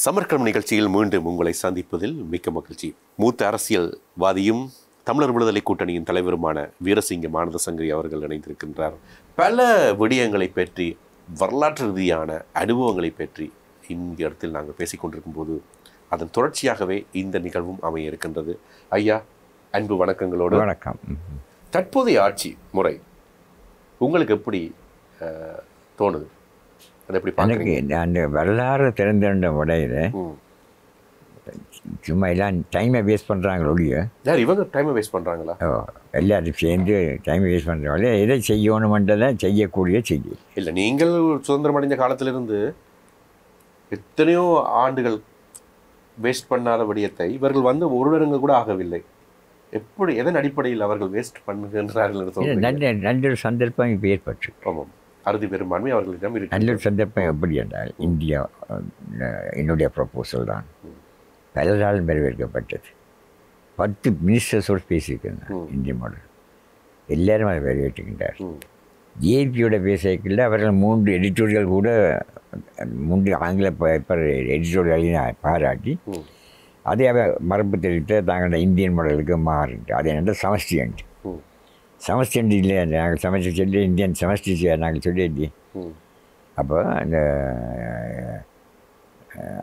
சமர்க்களம் நிகழ்ச்சியில் மீண்டும் உங்களை சந்திப்பதில் மிக்க மகிழ்ச்சி. மூத்த அரசியல்வாதியும் தமிழர் விடுதலை கூட்டணியின் தலைவருமான வீரசிங்க மானதசங்கரி அவர்கள் இணைந்திருக்கின்றார். பல விடயங்களை பற்றி, வரலாற்று ரீதியான அனுபவங்களை பற்றி இந்த இடத்தில் நாங்கள் பேசிக்கொண்டிருக்கும் போது அதன் தொடர்ச்சியாகவே இந்த நிகழ்வும் அமைய இருக்கின்றது. ஐயா, அன்பு வணக்கங்களோடு. வணக்கம். தற்போதைய ஆட்சி முறை உங்களுக்கு எப்படி தோணுது? எனக்கு அந்த வரலாறு திறந்த முறையில் சும்மா எல்லாம் டைமை வேஸ்ட் பண்ணுறாங்க ஒழிய. இவங்க டைமை வேஸ்ட் பண்ணுறாங்களா? எல்லாரும் சேர்ந்து டைமை வேஸ்ட் பண்ணுறாங்க. எதை செய்யணுமென்றதை செய்யக்கூடிய செய்தி இல்லை. நீங்கள் சுதந்திரம் அடைஞ்ச காலத்திலிருந்து எத்தனையோ ஆண்டுகள் வேஸ்ட் பண்ணாத விடயத்தை இவர்கள் வந்து ஒரு வருடங்கள் கூட ஆகவில்லை. எப்படி, எதன் அடிப்படையில் அவர்கள் வேஸ்ட் பண்ணுகின்றார்கள்? நல்ல ஒரு சந்தர்ப்பம் இப்போ ஏற்பட்டு. ஆமாம், அறுதி பெரும்பான்மை அவர்களிடம் இருக்கு. நல்ல ஒரு சந்தர்ப்பம் எப்படி என்றால், இந்தியா என்னுடைய ப்ரொப்போசல் தான் பலரால் வரவேற்கப்பட்டது. 10 மினிஸ்டர்ஸோடு பேசியிருக்கிறாங்க. இந்திய மாடல் எல்லாரும் அதை வரவேற்றுக்கின்றார். ஜேபியோட பேசிக்கல அவர்கள் 3 எடிட்டோரியல் கூட 3 ஆங்கில பேப்பர் எடிட்டோரியலையும் பாராட்டி அதை அவ மரபு தெரிவித்த தாங்களோட இந்தியன் மாடலுக்கு மாறிட்டு அது என்னென்ன சமஷ்டி அண்டு சமஷ்டி அண்டு இல்லை, நாங்கள் சமைச்சு சொல்லி இந்தியன் சமஷ்டி நாங்கள் சொல்லிட்டு அப்போ அந்த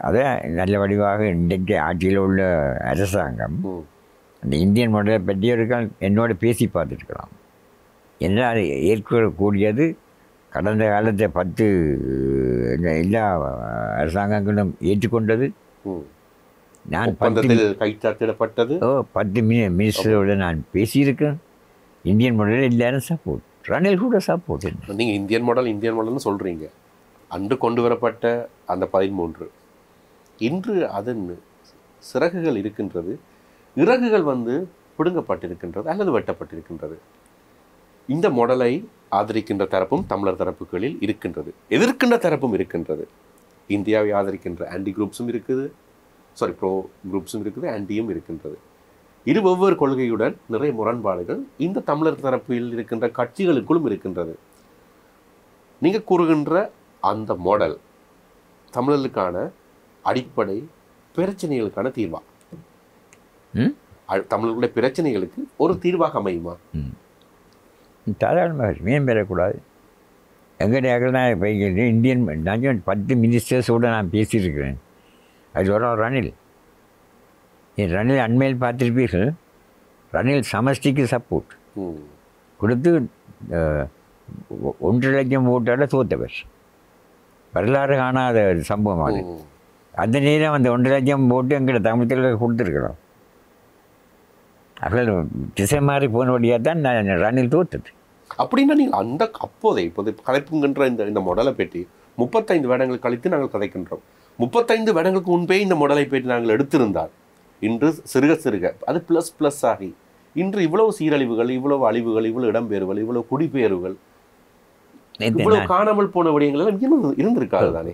அதை நல்ல வடிவாக இன்றைக்கு ஆட்சியில் உள்ள அரசாங்கம் அந்த இந்தியன் மாடலை பற்றி ஒரு என்னோட பேசி பார்த்துருக்கலாம். என்னால் ஏற்கக்கூடியது கடந்த காலத்தை 10 எல்லா அரசாங்கங்களும் ஏற்றுக்கொண்டது. நான் 10 மினிஸ்டரோடு நான் பேசியிருக்கேன். இந்தியன் மாடலில் எல்லாரும் சப்போர்ட், ரணில் கூட சப்போர்ட். நீங்கள் இந்தியன் மாடல்னு சொல்கிறீங்க. அன்று கொண்டு வரப்பட்ட அந்த 13 இன்று அதன் சிறகுகள் இருக்கின்றது, இறகுகள் வந்து பிடுங்கப்பட்டிருக்கின்றது அல்லது வெட்டப்பட்டிருக்கின்றது. இந்த மாடலை ஆதரிக்கின்ற தரப்பும் தமிழர் தரப்புகளில் இருக்கின்றது, எதிர்க்கின்ற தரப்பும் இருக்கின்றது. இந்தியாவை ஆதரிக்கின்ற ஆன்டி குரூப்ஸும் இருக்குது, ப்ரோ குரூப்ஸும் இருக்குது, ஆன்டியும் இருக்கின்றது. இரு வெவ்வேறு கொள்கையுடன் நிறைய முரண்பாடுகள் இந்த தமிழர் தரப்பில் இருக்கின்ற கட்சிகளுக்குள்ளும் இருக்கின்றது. நீங்கள் கூறுகின்ற அந்த மாடல் தமிழர்களுக்கான அடிப்படை பிரச்சனைகளுக்கான தீர்வா? தமிழர்களுடைய பிரச்சனைகளுக்கு ஒரு தீர்வாக அமையுமா? தாராளமாக ஏன் பெறக்கூடாது. எங்கடையாக தான் இப்போ இந்தியன் நான் 10 மினிஸ்டர்ஸோடு நான் பேசியிருக்கிறேன். அது வரும் ரணில். ரணில் அண்மையில் பார்த்துருப்பீர்கள், ரணில் சமஷ்டிக்கு சப்போர்ட் கொடுத்து 1.5 லட்சம் ஓட்டால் தோற்றவர். வரலாறு காணாத ஒரு சம்பவம் அது. அந்த நேரம் அந்த 1.5 லட்சம் ஓட்டு எங்களை தமிழத்தில் கொடுத்துருக்கிறோம். அவர்கள் திசை மாறி போனபடியாக தான் நான் ரணில் தோற்றது. அப்படின்னா நீங்கள் அந்த இப்போது கலைப்புங்கின்ற இந்த மாடலை பற்றி 35 வருடங்கள் கழித்து நாங்கள் கதைக்கின்றோம். 35 வருடங்களுக்கு முன்பே இந்த மாடலை பற்றி நாங்கள் எடுத்திருந்தால் இன்று சிறுக சிறுக அது ப்ளஸ் ஆகி இன்று இவ்வளவு சீரழிவுகள், இவ்வளவு அழிவுகள், இவ்வளவு இடம்பெயர்வுகள், இவ்வளவு குடிபெயர்வுகள், இவ்வளவு காணாமல் போன விடயங்கள் எல்லாம் இருந்திருக்காது தானே?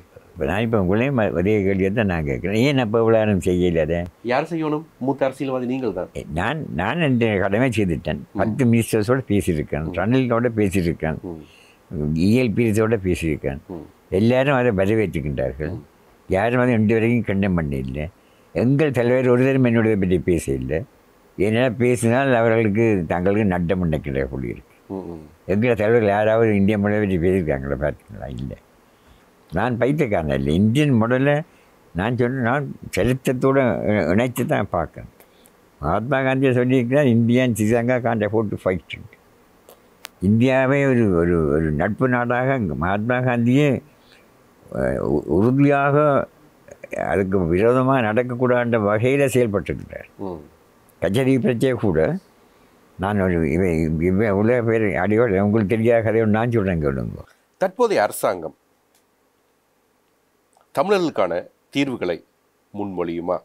நான் இப்போ உங்களையும் ஒரே கேள்வியை தான் நான் கேட்குறேன். ஏன் அப்போ இவ்வளோ நேரம் செய்யலை? அதை யார் செய்யணும்? மூத்த அரசியல்வாதி நீங்கள் தான். நான் இந்த கடமை செய்துட்டேன். 10 மினிஸ்டர்ஸோடு பேசியிருக்கேன், ரணிலோட பேசியிருக்கேன், ELPஸோடு பேசியிருக்கேன். எல்லாரும் அதை வரவேற்றுக்கின்றார்கள். யாரும் அதை இன்று வரைக்கும் கண்டம் பண்ண இல்லை. எங்கள் தலைவர் ஒருத்தரும் என்னுடைய பற்றி பேச இல்லை. ஏன்னா பேசினால் அவர்களுக்கு தங்களுக்கு நட்டம் நினைக்கிற கூடி இருக்கு. எங்கள் தலைவர்கள் யாராவது இந்திய மாடலை பற்றி பேசியிருக்காங்களா? பார்த்தீங்களா? இல்லை. நான் பைத்தியக்காரன் இல்லை. இந்தியன் மாடலை நான் சொன்னால் சரித்திரத்தோடு இணைத்து தான் பார்க்கணும். மகாத்மா காந்தியை சொல்லியிருக்கிறார், இந்தியன் சிசங்கா காண்ட போட்டு ஃபைட். இந்தியாவே ஒரு ஒரு ஒரு நட்பு நாடாக மகாத்மா காந்தியே உறுதியாக அதுக்கு விரோதமாக நடக்கக்கூடாத வகையில் செயல்பட்டுருக்கிறார். கச்சேரி பிரச்சனை கூட நான் ஒரு உலக பேர் அடியோடு உங்களுக்கு தெரியாத கதையோடு நான் சொல்கிறேன் கேளுங்க. தற்போதைய அரசாங்கம் தமிழர்களுக்கான தீர்வுகளை முன்மொழியுமா?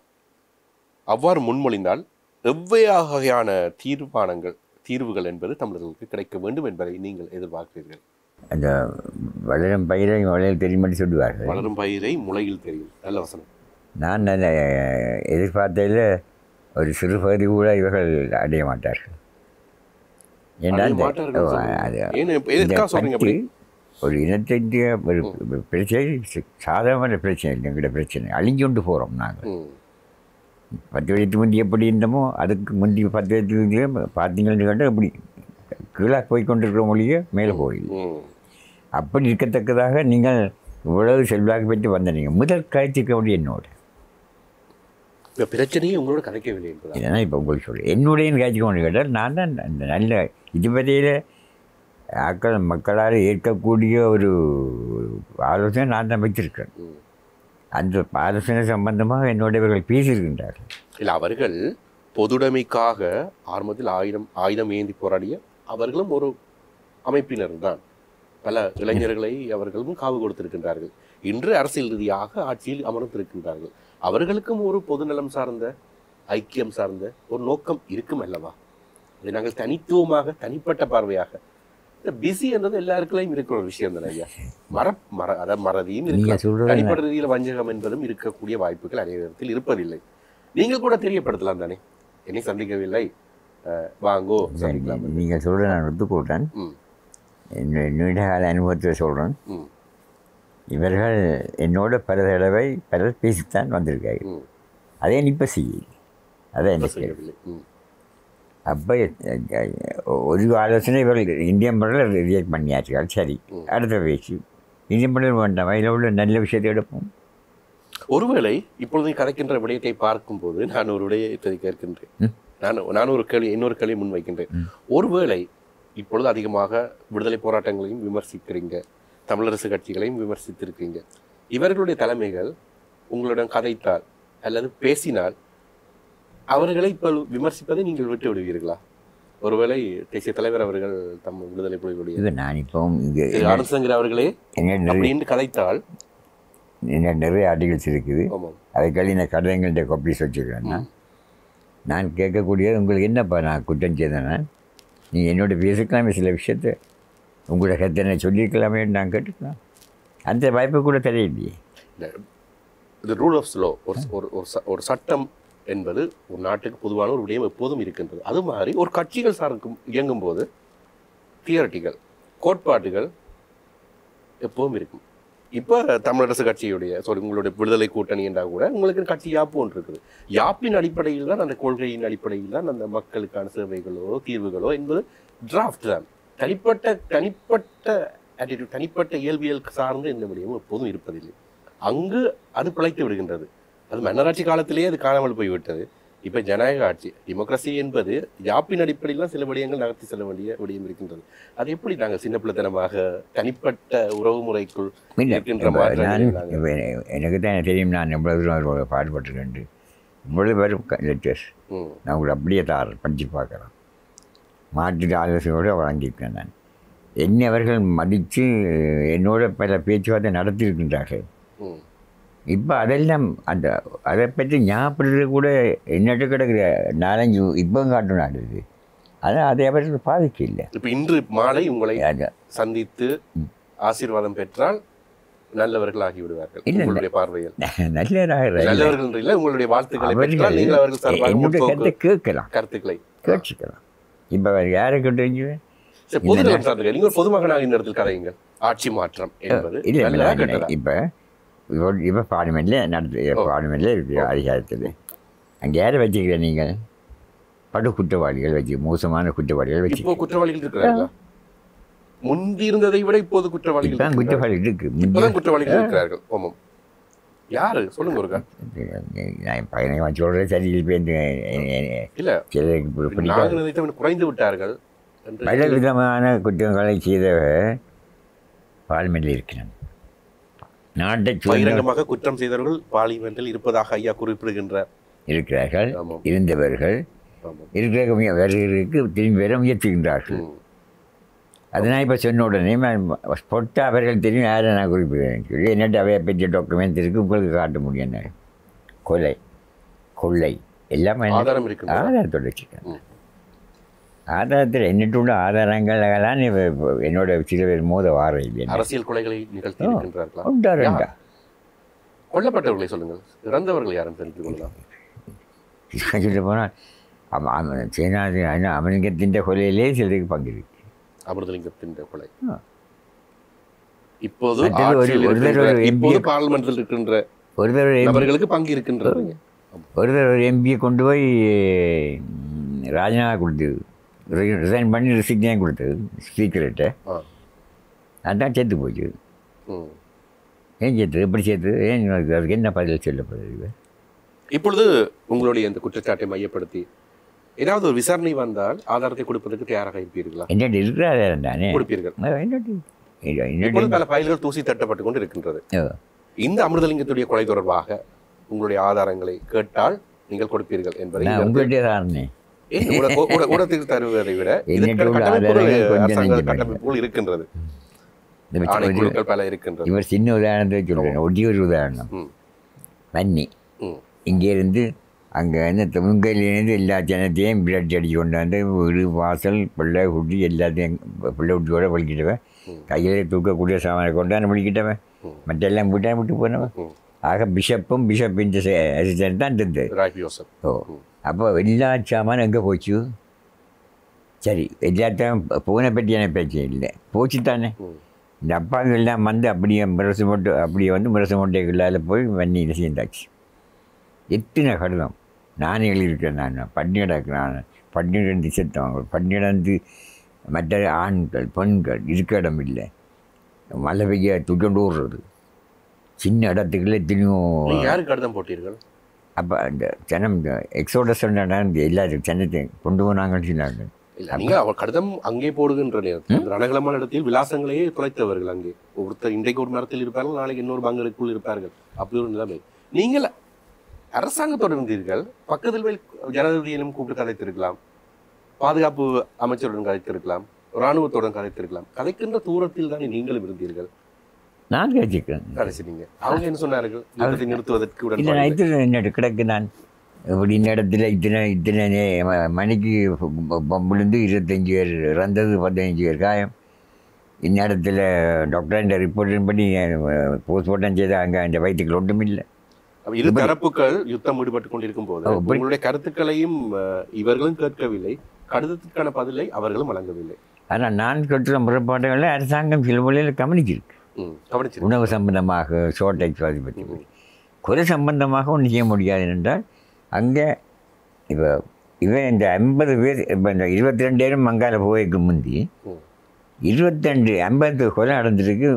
அவ்வாறு முன்மொழிந்தால் எவ்வகையான தீர்வுகள் என்பது தமிழர்களுக்கு கிடைக்க வேண்டும் என்பதை நீங்கள் எதிர்பார்க்கிறீர்கள்? அந்த வளரும் பயிரை முளையில் தெரியும்னு சொல்லுவார்கள். வளரும் பயிரை முளையில் தெரியும். நல்ல வசனம். நான் அதை எதிர்பார்த்ததில் ஒரு சிறு பகுதி கூட இவர்கள் அடைய மாட்டார்கள். ஒரு இனத்தின் ஒரு பிரச்சனை சாதாரண பிரச்சனை இல்லை. எங்களோட பிரச்சனை அழிஞ்சு கொண்டு போகிறோம் நாங்கள். 10 வருஷத்துக்கு முந்தி எப்படி இருந்தோமோ அதுக்கு முந்தி 10 வருஷத்துக்கு பார்த்தீங்கன்னு கேட்டால் இப்படி கீழே போய் கொண்டிருக்கிற மொழியே மேலே போயிடுது. அப்படி இருக்கத்தக்கதாக நீங்கள் இவ்வளவு செல்வாக்கு பெற்று வந்த நீங்கள் முதல் கழிச்சிக்க வேண்டிய என்னோட இப்போ பிரச்சனையே உங்களோட கதைக்கவில்லை ஏன்னா இப்போ உங்களுக்கு சொல்லு என்னுடைய காய்ச்சிக்க வேண்டிய கேட்டால் நான் தான் அந்த நல்ல இதுவரையில் மக்களால் ஏற்கக்கூடிய ஒரு ஆலோசனை நான் தான் வச்சிருக்கேன். அந்த ஆலோசனை சம்பந்தமாக என்னுடையவர்கள் பேசியிருக்கின்றார்கள். இல்லை, அவர்கள் பொதுடைமைக்காக ஆரம்பத்தில் ஆயுதம் ஏந்தி போராடிய அவர்களும் ஒரு அமைப்பினர் தான். பல இளைஞர்களை அவர்களும் காவு கொடுத்திருக்கின்றார்கள். இன்று அரசியல் ரீதியாக ஆட்சியில் அமர்ந்திருக்கின்றார்கள். அவர்களுக்கும் ஒரு பொதுநலம் சார்ந்த ஐக்கியம் சார்ந்த ஒரு நோக்கம் இருக்கும் அல்லவா? அதை நாங்கள் தனித்துவமாக தனிப்பட்ட பார்வையாக இந்த பிஸி என்றது எல்லாருக்குள்ளையும் இருக்கிற ஒரு விஷயம் தானே ஐயா. மறதியும் தனிப்பட்ட ரீதியில் வஞ்சகம் என்பதும் இருக்கக்கூடிய வாய்ப்புகள் நிறைய இடத்தில் இருப்பதில்லை. நீங்கள் கூட தெரியப்படுத்தலாம் தானே, என்னை சந்திக்கவில்லை வாங்கோ சந்திக்கலாம். நீங்கள் சொல்ற நான் ஒத்துக்கொள்கிறேன். நீண்ட கால அனுபவத்தை சொல்கிறேன். இவர்கள் என்னோட பல தடவை பலர் பேசித்தான் வந்திருக்காங்க. அதே இப்போ செய்ய அதை என்ன செய்யவில்லை. அப்போ ஒரு ஆலோசனை இவர்கள் இந்தியன் மடலில் ரியாக்ட் பண்ணியாச்சுகள். சரி, அடுத்த பேச்சு இந்தியன் மடல் வேண்டாம், அதில் உள்ள நல்ல விஷயத்தை எடுப்போம். ஒருவேளை இப்பொழுது கதைக்கின்ற விடயத்தை பார்க்கும்போது நான் ஒரு விடயத்தை கேட்கின்றேன். நான் ஒரு கேள்வி இன்னொரு கேள்வி முன்வைக்கின்றேன். ஒருவேளை இப்பொழுது அதிகமாக விடுதலை போராட்டங்களையும் விமர்சிக்கிறீங்க, தமிழரசு கட்சிகளையும் விமர்சித்திருக்கீங்க. இவர்களுடைய தலைமைகள் உங்களுடன் கதைத்தால் அல்லது பேசினால் அவர்களை இப்போ விமர்சிப்பதை நீங்கள் விட்டு விடுவீர்களா? ஒருவேளை தேசிய தலைவர் அவர்கள் தம் விடுதலை புலிகளுடைய நான் இப்போ ஆனந்த் அவர்களே அப்படின்னு கதைத்தால் நிறைய ஆர்டிகல்ஸ் இருக்குது. அதுக்காக இந்த கடைங்கள்ட்ட காப்பீஸ் வச்சுக்கிறேன்னா நான் கேட்கக்கூடியது உங்களுக்கு என்னப்பா நான் குற்றம் செய்தேன்னா நீங்கள் என்னோட பேசிக்கலாமே, சில விஷயத்தை உங்களோட கத்தனை சொல்லியிருக்கலாமே நான் கேட்டுக்கலாம். அந்த வாய்ப்பு கூட தெரியலையே. இந்த ரூல் ஆஃப் லா ஒரு சட்டம் என்பது ஒரு நாட்டுக்கு பொதுவான ஒரு விடயம் எப்போதும் இருக்கின்றது. அது மாதிரி ஒரு கட்சிகள் சார்க்கும் இயங்கும் போது தியரட்டிகள் கோட்பாடுகள் எப்போதும் இருக்கும். இப்போ தமிழரசு கட்சியுடைய உங்களுடைய விடுதலை கூட்டணி என்றால் கூட உங்களுக்கு கட்சி யாப்பு ஒன்று இருக்குது. யாப்பின் அடிப்படையில் தான், அந்த கொள்கையின் அடிப்படையில் தான் அந்த மக்களுக்கான சேவைகளோ தீர்வுகளோ என்பது டிராஃப்ட் தான். தனிப்பட்ட இயல்பியல் சார்ந்து எந்த விடயமும் எப்போதும் இருப்பதில்லை. அங்கு அது பிழைத்து விடுகின்றது. அது மன்னராட்சி காலத்திலேயே அது காணாமல் போய்விட்டது. இப்போ ஜனநாயக ஆட்சி டெமோக்ரஸி என்பது யாப்பின் அடிப்படையில் சில விடயங்கள் நகர்த்தி செல்ல வேண்டிய விடயம் இருக்கின்றது. அது எப்படி நாங்கள் சின்ன பிள்ளைத்தனமாக தனிப்பட்ட உறவு முறைக்குள் இருக்கின்ற எனக்கு தான் தெரியும். நான் எவ்வளவு பாடுபட்டுருக்கேன். இவ்வளவு பேரும் லெட்டர்ஸ் நான் உங்களை அப்படியே படித்து பார்க்குறேன். மாற்று ஆலோசனையோடு வழங்கியிருக்கேன். நான் என்னை அவர்கள் மதித்து என்னோட பல பேச்சுவார்த்தை நடத்தியிருக்கின்றார்கள். இப்போ அதெல்லாம் அதை பற்றி ஞாபகப்படுறது கூட என்னட்டு கிடக்குற 4-5 இப்போ காட்டும் நாடுது. ஆனால் அதை அவர்கள் பாதிக்க இல்லை. இப்போ இன்று மாலை உங்களை சந்தித்து ஆசீர்வாதம் பெற்றால் நல்லவர்கள் ஆகிவிடுவார்கள் உங்களுடைய பார்வையில். நல்லவர்கள் இல்லை, உங்களுடைய வாழ்த்துக்களை என்னுடைய கருத்தை கேட்கலாம், கருத்துக்களை கேட்டுக்கலாம். இப்போ யாரை கேட்டு நீங்கள் பொதுமகனாக இந்த இடத்தில் கதையுங்கள். ஆட்சி மாற்றம் என்பது இல்லை. இப்போ பார்லிமெண்ட்டில் பார்லிமெண்ட்டில் இருக்குது அதிகாரத்தில். அங்கே யாரை வச்சுக்கிறேன் நீங்கள்? படு குற்றவாளிகள் வச்சு, மோசமான குற்றவாளிகள் வச்சு. குற்றவாளிகள் இருக்கிறார்களா? முந்தி இருந்ததை விட இப்போது குற்றவாளிகள் இருக்கு. குற்றவாளிகள் இருக்கிறார்கள். ஆமாம். யாரு சொல்லுங்க ஒருக்கா. நான் சொல்கிறேன் சரி. இல்லை, குறைந்து விட்டார்கள். பல விதமான குற்றங்களை செய்தவர் பார்லிமெண்ட்டில் இருக்கிறான். நாட்டை பகிரங்கமாக குற்றம் செய்தவர்கள் பார்லிமெண்டில் இருப்பதாக ஐயா குறிப்பிடுகின்றார். இருக்கிறார்கள், இருந்தவர்கள் இருக்கிறவர்களுக்கு திரும்பி வர முயற்சிக்கின்றார்கள். அது நான் இப்போ சொன்ன உடனே பொட்டா அவர்கள் தெரியும் யாரை நான் குறிப்பிடுறேன் சொல்லி என்னட்டு அவையை பற்றிய டாக்குமெண்ட் இருக்குது உங்களுக்கு காட்ட முடியும். கொள்ளை எல்லாமே ஆதாரத்தோடு வச்சுருக்கேன். ஆதாரத்தில் என்னட்டு உள்ள ஆதாரங்கள்லாம் என்னோட சில பேர் மோத வார இல்லை. அரசியல் கொலைகளை நிகழ்த்தி இருக்கின்றார்களா? கொல்லப்பட்டவர்களை சொல்லுங்கள், இறந்தவர்கள் யாரும் தெரிந்து கொள்ளலாம். சொல்ல போனால் அமலிங்கத்தின் கொலையிலே சிலருக்கு பங்கு இருக்கு. அமிர்தலிங்கத்தின் கொலை இப்போது மற்றது ஆட்சியில் ஒரு இருக்கின்ற, தடவை இப்போது பார்லிமெண்டில் இருக்கின்ற ஒரு தடவை நபர்களுக்கு பங்கு இருக்கின்றது. ஒரு தடவை எம்பியை கொண்டு போய் ராஜினாமா கொடுத்தது, ரிசைன் பண்ணி ரிசிக்னேஷன் கொடுத்தது ஸ்பீக்கர்கிட்ட. அதான் சேர்த்து போச்சு. ஏன் சேர்த்து, எப்படி சேர்த்து, ஏன் அதுக்கு என்ன பதில் சொல்லப்படுது? இப்பொழுது உங்களுடைய இந்த குற்றச்சாட்டை மையப்படுத்தி ஏதாவது ஒரு விசாரணை வந்தால் ஆதாரத்தை கொடுப்பதற்கு தயாராக இருப்பீர்களா? என்னட்டு இருக்கிறாரு தானே கொடுப்பீர்கள். என்னட்டு இப்பொழுது பல ஃபைல்கள் தூசி தட்டப்பட்டு கொண்டு இருக்கின்றது. இந்த அமிர்தலிங்கத்துடைய கொலை தொடர்பாக உங்களுடைய ஆதாரங்களை கேட்டால் நீங்கள் கொடுப்பீர்கள் என்பதை உங்களுடைய தானே ஊடகத்துக்கு தருவதை விட கட்டமைப்புகள் இருக்கின்றது, ஆணைக்குழுக்கள் பல இருக்கின்றது. இவர் சின்ன உதாரணத்தை சொல்கிறேன், ஒட்டி ஒரு உதாரணம். வன்னி இங்கேருந்து அங்கே என்ன முங்கையிலேருந்து எல்லா ஜனத்தையும் பிளட் அடிச்சு கொண்டாந்து வீடு வாசல் பிள்ளை குட்டி எல்லாத்தையும் பிள்ளை குட்டியோட வலிக்கிட்டவன், கையில் தூக்கக்கூடிய சாமானை கொண்டாந்து வலிக்கிட்டவன், மற்றெல்லாம் வீட்டாக விட்டு போனவன். ஆக பிஷப்பும் பிஷப்பின் அசிஸ்டன்ட் தான் இருந்தது. ஓ, அப்போ எல்லா சாமானும் எங்கே போச்சு? சரி, எல்லாத்தையும் போன பற்றியான பேச்சு இல்லை, போச்சு தானே. இந்த அப்பாங்கெல்லாம் வந்து அப்படியே முரசு மூட்டை அப்படியே வந்து முரசு மூட்டைக்குள்ளால் போய் வன்னியில் சேர்ந்தாச்சு. எத்தனை கடிதம் நானே எழுதியிருக்கேன். நான் பன்னிரண்டாக்குறேன், 12 செத்தவங்க, 12 மற்ற ஆண்கள் பெண்கள் இருக்க இடம் இல்லை, மழை பெய்ய தூக்கண்டு ஓடுறது, சின்ன இடத்துக்குள்ள திரும்பியும். யாருக்கு கடிதம் போட்டீர்கள்? அப்போ அந்த ஜனம் எக்ஸோடஸ் நடந்து எல்லாரும் ஜனத்தை கொண்டு போனாங்கன்னு சொன்னாங்க. நீங்கள் அவர் கடிதம் அங்கே போடுகின்ற நேரத்தில் ரணகலமான இடத்தில் விலாசங்களையே தொலைத்தவர்கள். அங்கே ஒருத்தர் இன்றைக்கு ஒரு மரத்தில் இருப்பார்கள், நாளைக்கு இன்னொரு பங்களுக்குள் இருப்பார்கள். அப்படி ஒரு நிலைமை. நீங்கள் அரசாங்கத்தோடு இருந்தீர்கள், பக்கத்தில் போய் ஜனாதிபதியிலும் கூப்பிட்டு கதைத்திருக்கலாம், பாதுகாப்பு அமைச்சருடன் கதைத்திருக்கலாம், இராணுவத்துடன் கதைத்திருக்கலாம். கதைக்கின்ற தூரத்தில் தானே நீங்களும் இருந்தீர்கள். நான் கதைச்சிக்கிறேன். கடைசிங்க அவங்க என்ன சொன்னார்கள்? நிறுத்துவதற்கு என்ன கிடக்கு, நான் இப்படி இந்த இடத்துல இத்தனை மணிக்கு விழுந்து 25 பேர் இறந்தது, 15 பேர் காயம். இந்த இடத்துல டாக்டர் ரிப்போர்ட்டின் படி போஸ்ட்மார்ட்டம் செய்த அங்கே அந்த வயிற்றுக்கள் ஒன்றும் இல்லை. இரு தரப்புகள் யுத்தம் ஈடுபட்டுக் கொண்டிருக்கும் போது உங்களுடைய கருத்துக்களையும் இவர்களும் கேட்கவில்லை, கடிதத்திற்கான பதிலை அவர்களும் வழங்கவில்லை. ஆனால் நான் கேட்டுள்ள முறைப்பாடுகளை அரசாங்கம் சில வழியில் கவனிச்சிருக்கு. உணவு சம்பந்தமாக ஷார்டேஜ் பற்றி குறை சம்பந்தமாக ஒன்றும் செய்ய முடியாது என்றால் அங்கே இப்போ இவன் இந்த 50 பேர் இப்போ இந்த 22 மங்கால போய்க்கு முந்தி 50 கொலை நடந்திருக்கு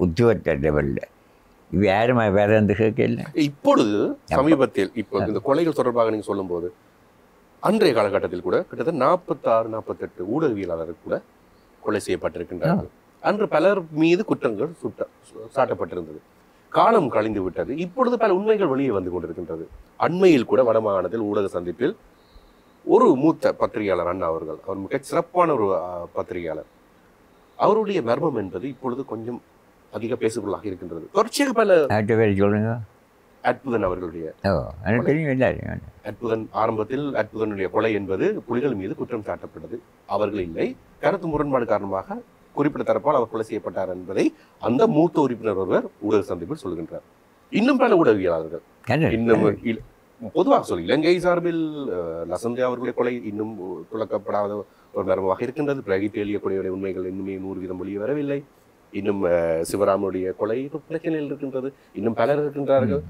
உத்தியோக லெவலில். இவ யாரும் வேற எந்த கேட்கல. இப்பொழுது சமீபத்தில் இப்போ இந்த கொலைகள் தொடர்பாக நீங்கள் சொல்லும்போது அன்றைய காலகட்டத்தில் கூட கிட்டத்தட்ட 46-48 ஊடகவியலாளர்கள் கூட கொலை செய்யப்பட்டிருக்கின்றார்கள். அன்று பலர் மீது குற்றங்கள் சாட்டப்பட்டிருந்தது. காலம் கழிந்து விட்டது. இப்பொழுது பல உண்மைகள் வெளியே வந்து கொண்டிருக்கின்றது. அண்மையில் கூட வடமாகாணத்தில் ஊடக சந்திப்பில் ஒரு மூத்த பத்திரிகையாளர் அண்ணா அவர்கள், அவர் மிக சிறப்பான ஒரு பத்திரிகையாளர், அவருடைய மர்மம் என்பது இப்பொழுது கொஞ்சம் அதிக பேசுபொருளாக இருக்கின்றது. தொடர்ச்சியாக பல சொல்லுங்க. அற்புதன் அவர்களுடைய அற்புதன் ஆரம்பத்தில் அற்புதனுடைய கொலை என்பது புலிகள் மீது குற்றம் சாட்டப்பட்டது. அவர்கள் இல்லை, கருத்து முரண்பாடு காரணமாக குறிப்பிட்ட தரப்பால் அவர் கொலை செய்யப்பட்டார் என்பதை அந்த மூத்த உறுப்பினர் ஒருவர் ஊடக சந்திப்பில் சொல்கின்றார். இன்னும் பல ஊடகவியலாளர்கள் இன்னும் பொதுவாக சொல்லி இலங்கை சார்பில் லசந்தே அவர்களுடைய கொலை இன்னும் துளக்கப்படாத ஒரு மர்மமாக இருக்கின்றது. பிரகித் எளிய கொலையுடைய உண்மைகள் இன்னுமே 100% வெளியே வரவில்லை. இன்னும் சிவராமனுடைய கொலை பிரச்சனையில் இருக்கின்றது. இன்னும் பலர் இருக்கின்றார்கள்.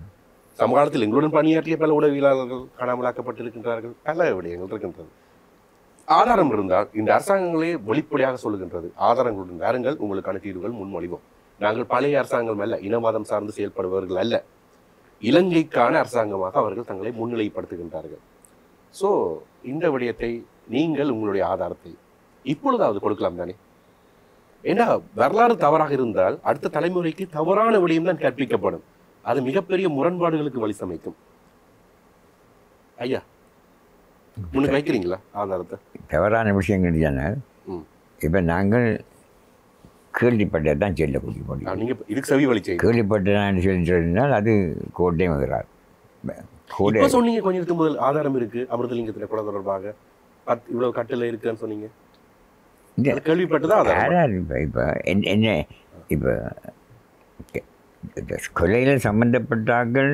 சமகாலத்தில் எங்களுடன் பணியாற்றிய பல உடவியலாளர்கள் காணாமலாக்கப்பட்டிருக்கின்றார்கள். பல விடயங்கள் இருக்கின்றது. ஆதாரம் இருந்தால் இந்த அரசாங்கங்களே வெளிப்படையாக சொல்லுகின்றது, ஆதாரங்களுடன் வாருங்கள், உங்களுக்கான தீர்வுகள் முன்மொழிவோம். நாங்கள் பழைய அரசாங்கம் அல்ல, இனவாதம் சார்ந்து செயல்படுபவர்கள் அல்ல, இலங்கைக்கான அரசாங்கமாக அவர்கள் தங்களை முன்னிலைப்படுத்துகின்றார்கள். ஸோ இந்த விடயத்தை நீங்கள் உங்களுடைய ஆதாரத்தை இப்பொழுதாவது கொடுக்கலாம் தானே? ஏன்னா வரலாறு தவறாக இருந்தால் அடுத்த தலைமுறைக்கு தவறான விடயம் தான் கற்பிக்கப்படும். அது மிகப்பெரிய முரண்பாடுகளுக்கு வழி சமைக்கும். ஐயா, முன்னுக்கு வைக்கிறீங்களா ஆதாரத்தை? தவறான விஷயங்கள் தானே. இப்போ நாங்கள் கேள்விப்பட்டதான் சொல்லக்கூடிய முடியும். நீங்கள் இதுக்கு செவி வழி கேள்விப்பட்டதான் சொல்லினால் அது கோட்டை வகிறார். இப்போ சொன்னீங்க கொஞ்சம் நேரத்துக்கு முதல் ஆதாரம் இருக்குது அமிர்தலிங்கத்தில் கொலை தொடர்பாக இவ்வளோ கட்டில் இருக்குன்னு சொன்னீங்க. கேள்விப்பட்டதான் யாரார் இப்போ என்ன இப்போ கொலையில் சம்மந்தப்பட்டார்கள்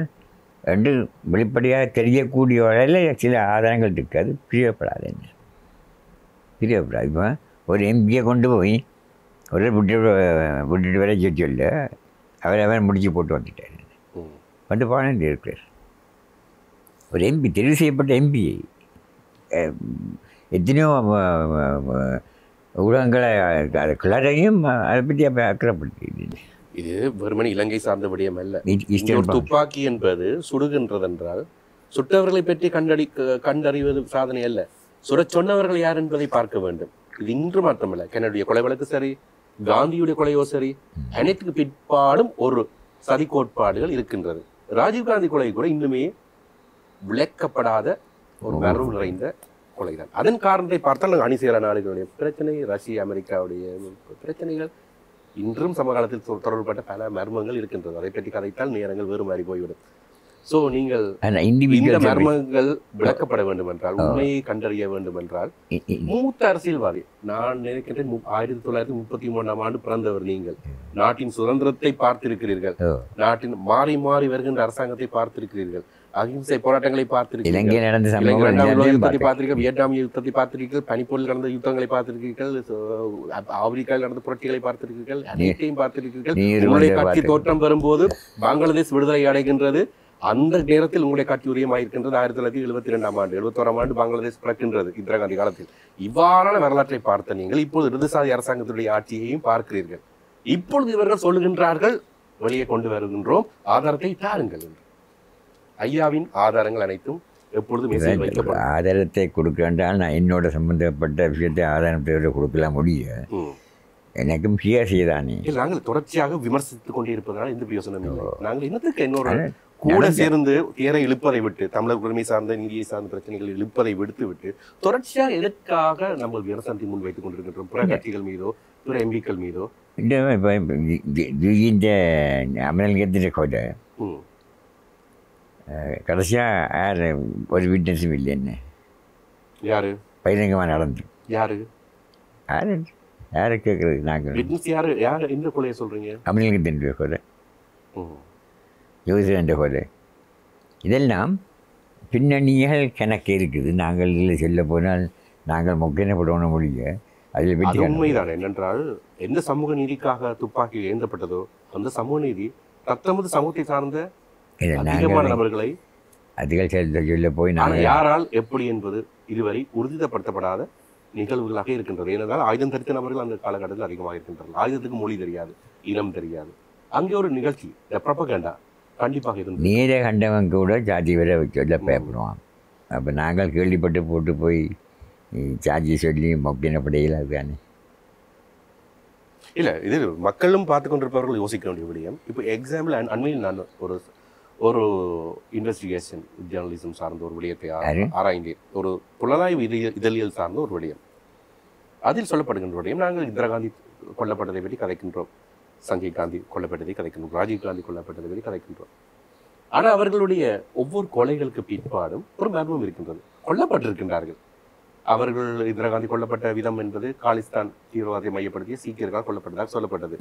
என்று வெளிப்படையாக தெரியக்கூடிய வகையில் சில ஆதாரங்கள் இருக்காது. பிரியப்படாது. என்ன பிரியப்படாது. இப்போ ஒரு எம்பியை கொண்டு போய் ஒரு விட்டுட்டு வர சொல்ல அவர் முடிச்சு போட்டு வந்துட்டார். வந்து பாடம் இருக்கிறார். ஒரு எம்பி, தெரிவு செய்யப்பட்ட எம்பி. எத்தனையோ ஊடகங்களை கிளறையும் அதை பற்றி அப்போ அக்கறைப்படுத்தி. இது வெறுமனே இலங்கை சார்ந்த விடயம் அல்ல. ஒரு துப்பாக்கி என்பது சுடுகின்றதென்றால் சுட்டவர்களை பற்றி கண்டறிவது சாதனை அல்ல, சுட சொன்னவர்கள் யார் என்பதை பார்க்க வேண்டும். இது இன்று மாற்றமல்ல. கென்னடிய கொலை வழக்கு சரி, காந்தியுடைய கொலையோ சரி, அனைத்துக்கு பிற்பாடும் ஒரு சதி கோட்பாடுகள் இருக்கின்றது. ராஜீவ்காந்தி கொலை கூட இன்னுமே விளக்கப்படாத ஒரு மர்மம் நிறைந்த கொலைதான். அதன் காரணத்தை பார்த்தால் அணிசேர நாடுகளுடைய பிரச்சனை, ரஷ்ய அமெரிக்காவுடைய பிரச்சனைகள், இன்றும் சமகாலத்தில் தொடர்புபட்ட பல மர்மங்கள் இருக்கின்றது. அதை பற்றி கதைத்தால் நேரங்கள் வேறு மாதிரி போய்விடும். ஸோ நீங்கள் இந்த மர்மங்கள் விளக்கப்பட வேண்டும் என்றால், உண்மையை கண்டறிய வேண்டும் என்றால், மூத்த அரசியல்வாதி, நான் நினைக்கின்றேன் 1933ஆம் ஆண்டு பிறந்தவர் நீங்கள், நாட்டின் சுதந்திரத்தை பார்த்திருக்கிறீர்கள், நாட்டின் மாறி மாறி வருகின்ற அரசாங்கத்தை பார்த்திருக்கிறீர்கள், அகிம்சை போராட்டங்களை பார்த்திருக்கிறீர்கள், வியட்நாம் யுத்தத்தை பார்த்திருக்கிறீர்கள், பனிப்பொருள் நடந்த யுத்தங்களை பார்த்திருக்கிறீர்கள், ஆப்பிரிக்காவில் நடந்த புரட்சிகளை பார்த்திருக்கிறீர்கள், அனைத்தையும் பார்த்திருக்கிறீர்கள். உங்களுடைய கட்சி தோற்றம் வரும்போது பங்களாதேஷ் விடுதலை அடைகின்றது. அந்த நேரத்தில் உங்களுடைய கட்சி உரியமாயிருக்கின்றது. 1972ஆம் ஆண்டு 71ஆம் ஆண்டு பங்களாதேஷ் பிறக்கின்றது இந்திரா காந்தி காலத்தில். இவ்வாறான வரலாற்றை பார்த்த நீங்கள் இப்போது இடதுசாரி அரசாங்கத்துடைய ஆட்சியையும் பார்க்கிறீர்கள். இப்பொழுது இவர்கள் சொல்லுகின்றார்கள், வெளியே கொண்டு வருகின்றோம், ஆதாரத்தை தாருங்கள் என்று. ஐயாவின் ஆதாரங்கள் அனைத்தும் எப்பொழுதும் வைக்கப்படும். ஆதாரத்தை கொடுக்கின்றால் நான் என்னோட சம்பந்தப்பட்ட விஷயத்தை ஆதாரத்தை கொடுக்கலாம் முடியும். எனக்கும் செய்தானே நாங்கள் தொடர்ச்சியாக விமர்சித்துக் கொண்டே இருப்பதனால் எந்த பிரயோசனம் இல்லை. நாங்கள் என்னத்துக்கு இன்னொரு கூட சேர்ந்து ஏற இழுப்பதை விட்டு, தமிழர் உரிமை சார்ந்த நீதியை சார்ந்த பிரச்சனைகள் இழுப்பதை விடுத்து விட்டு தொடர்ச்சியாக எதற்காக நம்ம விமர்சனத்தை முன்வைத்துக் கொண்டிருக்கின்றோம்? பிற கட்சிகள் மீதோ பிற எம்பிக்கள் மீதோ இந்த அமல்கத்தின் கூட கடைசியாக யார் ஒரு விட்னஸும் இல்லை. என்ன யாரு பகிரங்கமாக நடந்து யாரு யாரை கேட்குறது? நாங்கள் யார் எந்த கொலையை சொல்கிறீங்க? அமல்கத்தின் கொலை, யோசிந்த கொலை, இதெல்லாம் பின்னணிகள் கணக்கு இருக்குது. நாங்கள் இதில் சொல்ல போனால் நாங்கள் மொக்கினப்படணும் முடிய அதில் வெற்றி. உண்மைதான் என்னென்றால், எந்த சமூக நீதிக்காக துப்பாக்கி ஏந்தப்பட்டதோ அந்த சமூக நீதி தத்தமது சமூகத்தை சார்ந்த அதிகமான நபர்களை அதுகள் சொல்ல போய் நாங்கள் யாரால் எப்படி என்பது இதுவரை உறுதிப்படுத்தப்படாத நிகழ்வுகளாக இருக்கின்றது. ஏனென்றால் ஆயுதம் தரித்த நபர்கள் அந்த காலகட்டத்தில் அதிகமாக இருக்கின்றார்கள். ஆயுதத்துக்கு மொழி தெரியாது, இனம் தெரியாது. அங்கே ஒரு நிகழ்ச்சி ப்ரொபகண்டா கண்டிப்பாக இருந்தது. நீர கண்டவன் கூட சாட்சி வர சொல்ல பயப்படுவான். அப்போ நாங்கள் கேள்விப்பட்டு போட்டு போய் சாட்சி சொல்லி மொக்கினப்படையில் அதுதானே இல்லை. இது மக்களும் பார்த்து கொண்டிருப்பவர்கள் யோசிக்க வேண்டிய விடயம். இப்போ எக்ஸாம்பிள் அண்மையில் நான் ஒரு இன்வெஸ்டிகேஷன் ஜேர்னலிசம் சார்ந்த ஒரு விடயத்தை ஆராய்ந்தேன். ஒரு புலனாய்வு இதழியல் சார்ந்த ஒரு விடயம். அதில் சொல்லப்படுகின்ற விடயம், நாங்கள் இந்திரா காந்தி கொல்லப்பட்டதை பற்றி கதைக்கின்றோம், சஞ்சய் காந்தி கொல்லப்பட்டதை கதைக்கின்றோம், ராஜீவ் காந்தி கொல்லப்பட்டதை பற்றி கதைக்கின்றோம். ஆனால் அவர்களுடைய ஒவ்வொரு கொலைகளுக்கு பிற்பாடும் ஒரு மர்மம் இருக்கின்றது. கொல்லப்பட்டிருக்கின்றார்கள். அவர்கள் இந்திரா காந்தி கொல்லப்பட்ட விதம் என்பது காலிஸ்தான் தீவிரவாதத்தை மையப்படுத்திய சீக்கியர்களால் கொல்லப்பட்டதாக சொல்லப்பட்டது.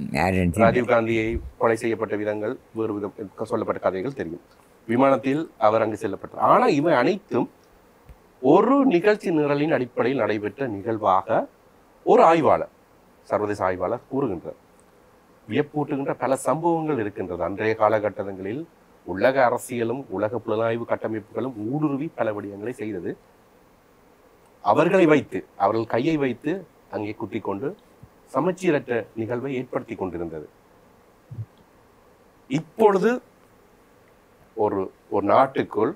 ராஜீவ் காந்தியை கொலை செய்யப்பட்ட விதங்கள் வேறு விதம் சொல்லப்பட்ட கதைகள் தெரியும். விமானத்தில் அவர் அங்கு செல்லப்பட்டார். ஆனால் இவை அனைத்தும் ஒரு நிகழ்ச்சி நிரலின் அடிப்படையில் நடைபெற்ற நிகழ்வாக ஒரு ஆய்வாளர், சர்வதேச ஆய்வாளர் கூறுகின்றார். வியப்பூட்டுகின்ற பல சம்பவங்கள் இருக்கின்றது. அன்றைய காலகட்டங்களில் உலக அரசியலும் உலக புலனாய்வு கட்டமைப்புகளும் ஊடுருவி பல விடயங்களை செய்தது. அவர்களை வைத்து, அவர்கள் கையை வைத்து அங்கே குத்தி கொண்டு சமச்சீரற்ற நிகழ்வை ஏற்படுத்தி கொண்டிருந்தது. இப்பொழுது ஒரு நாட்டுக்குள்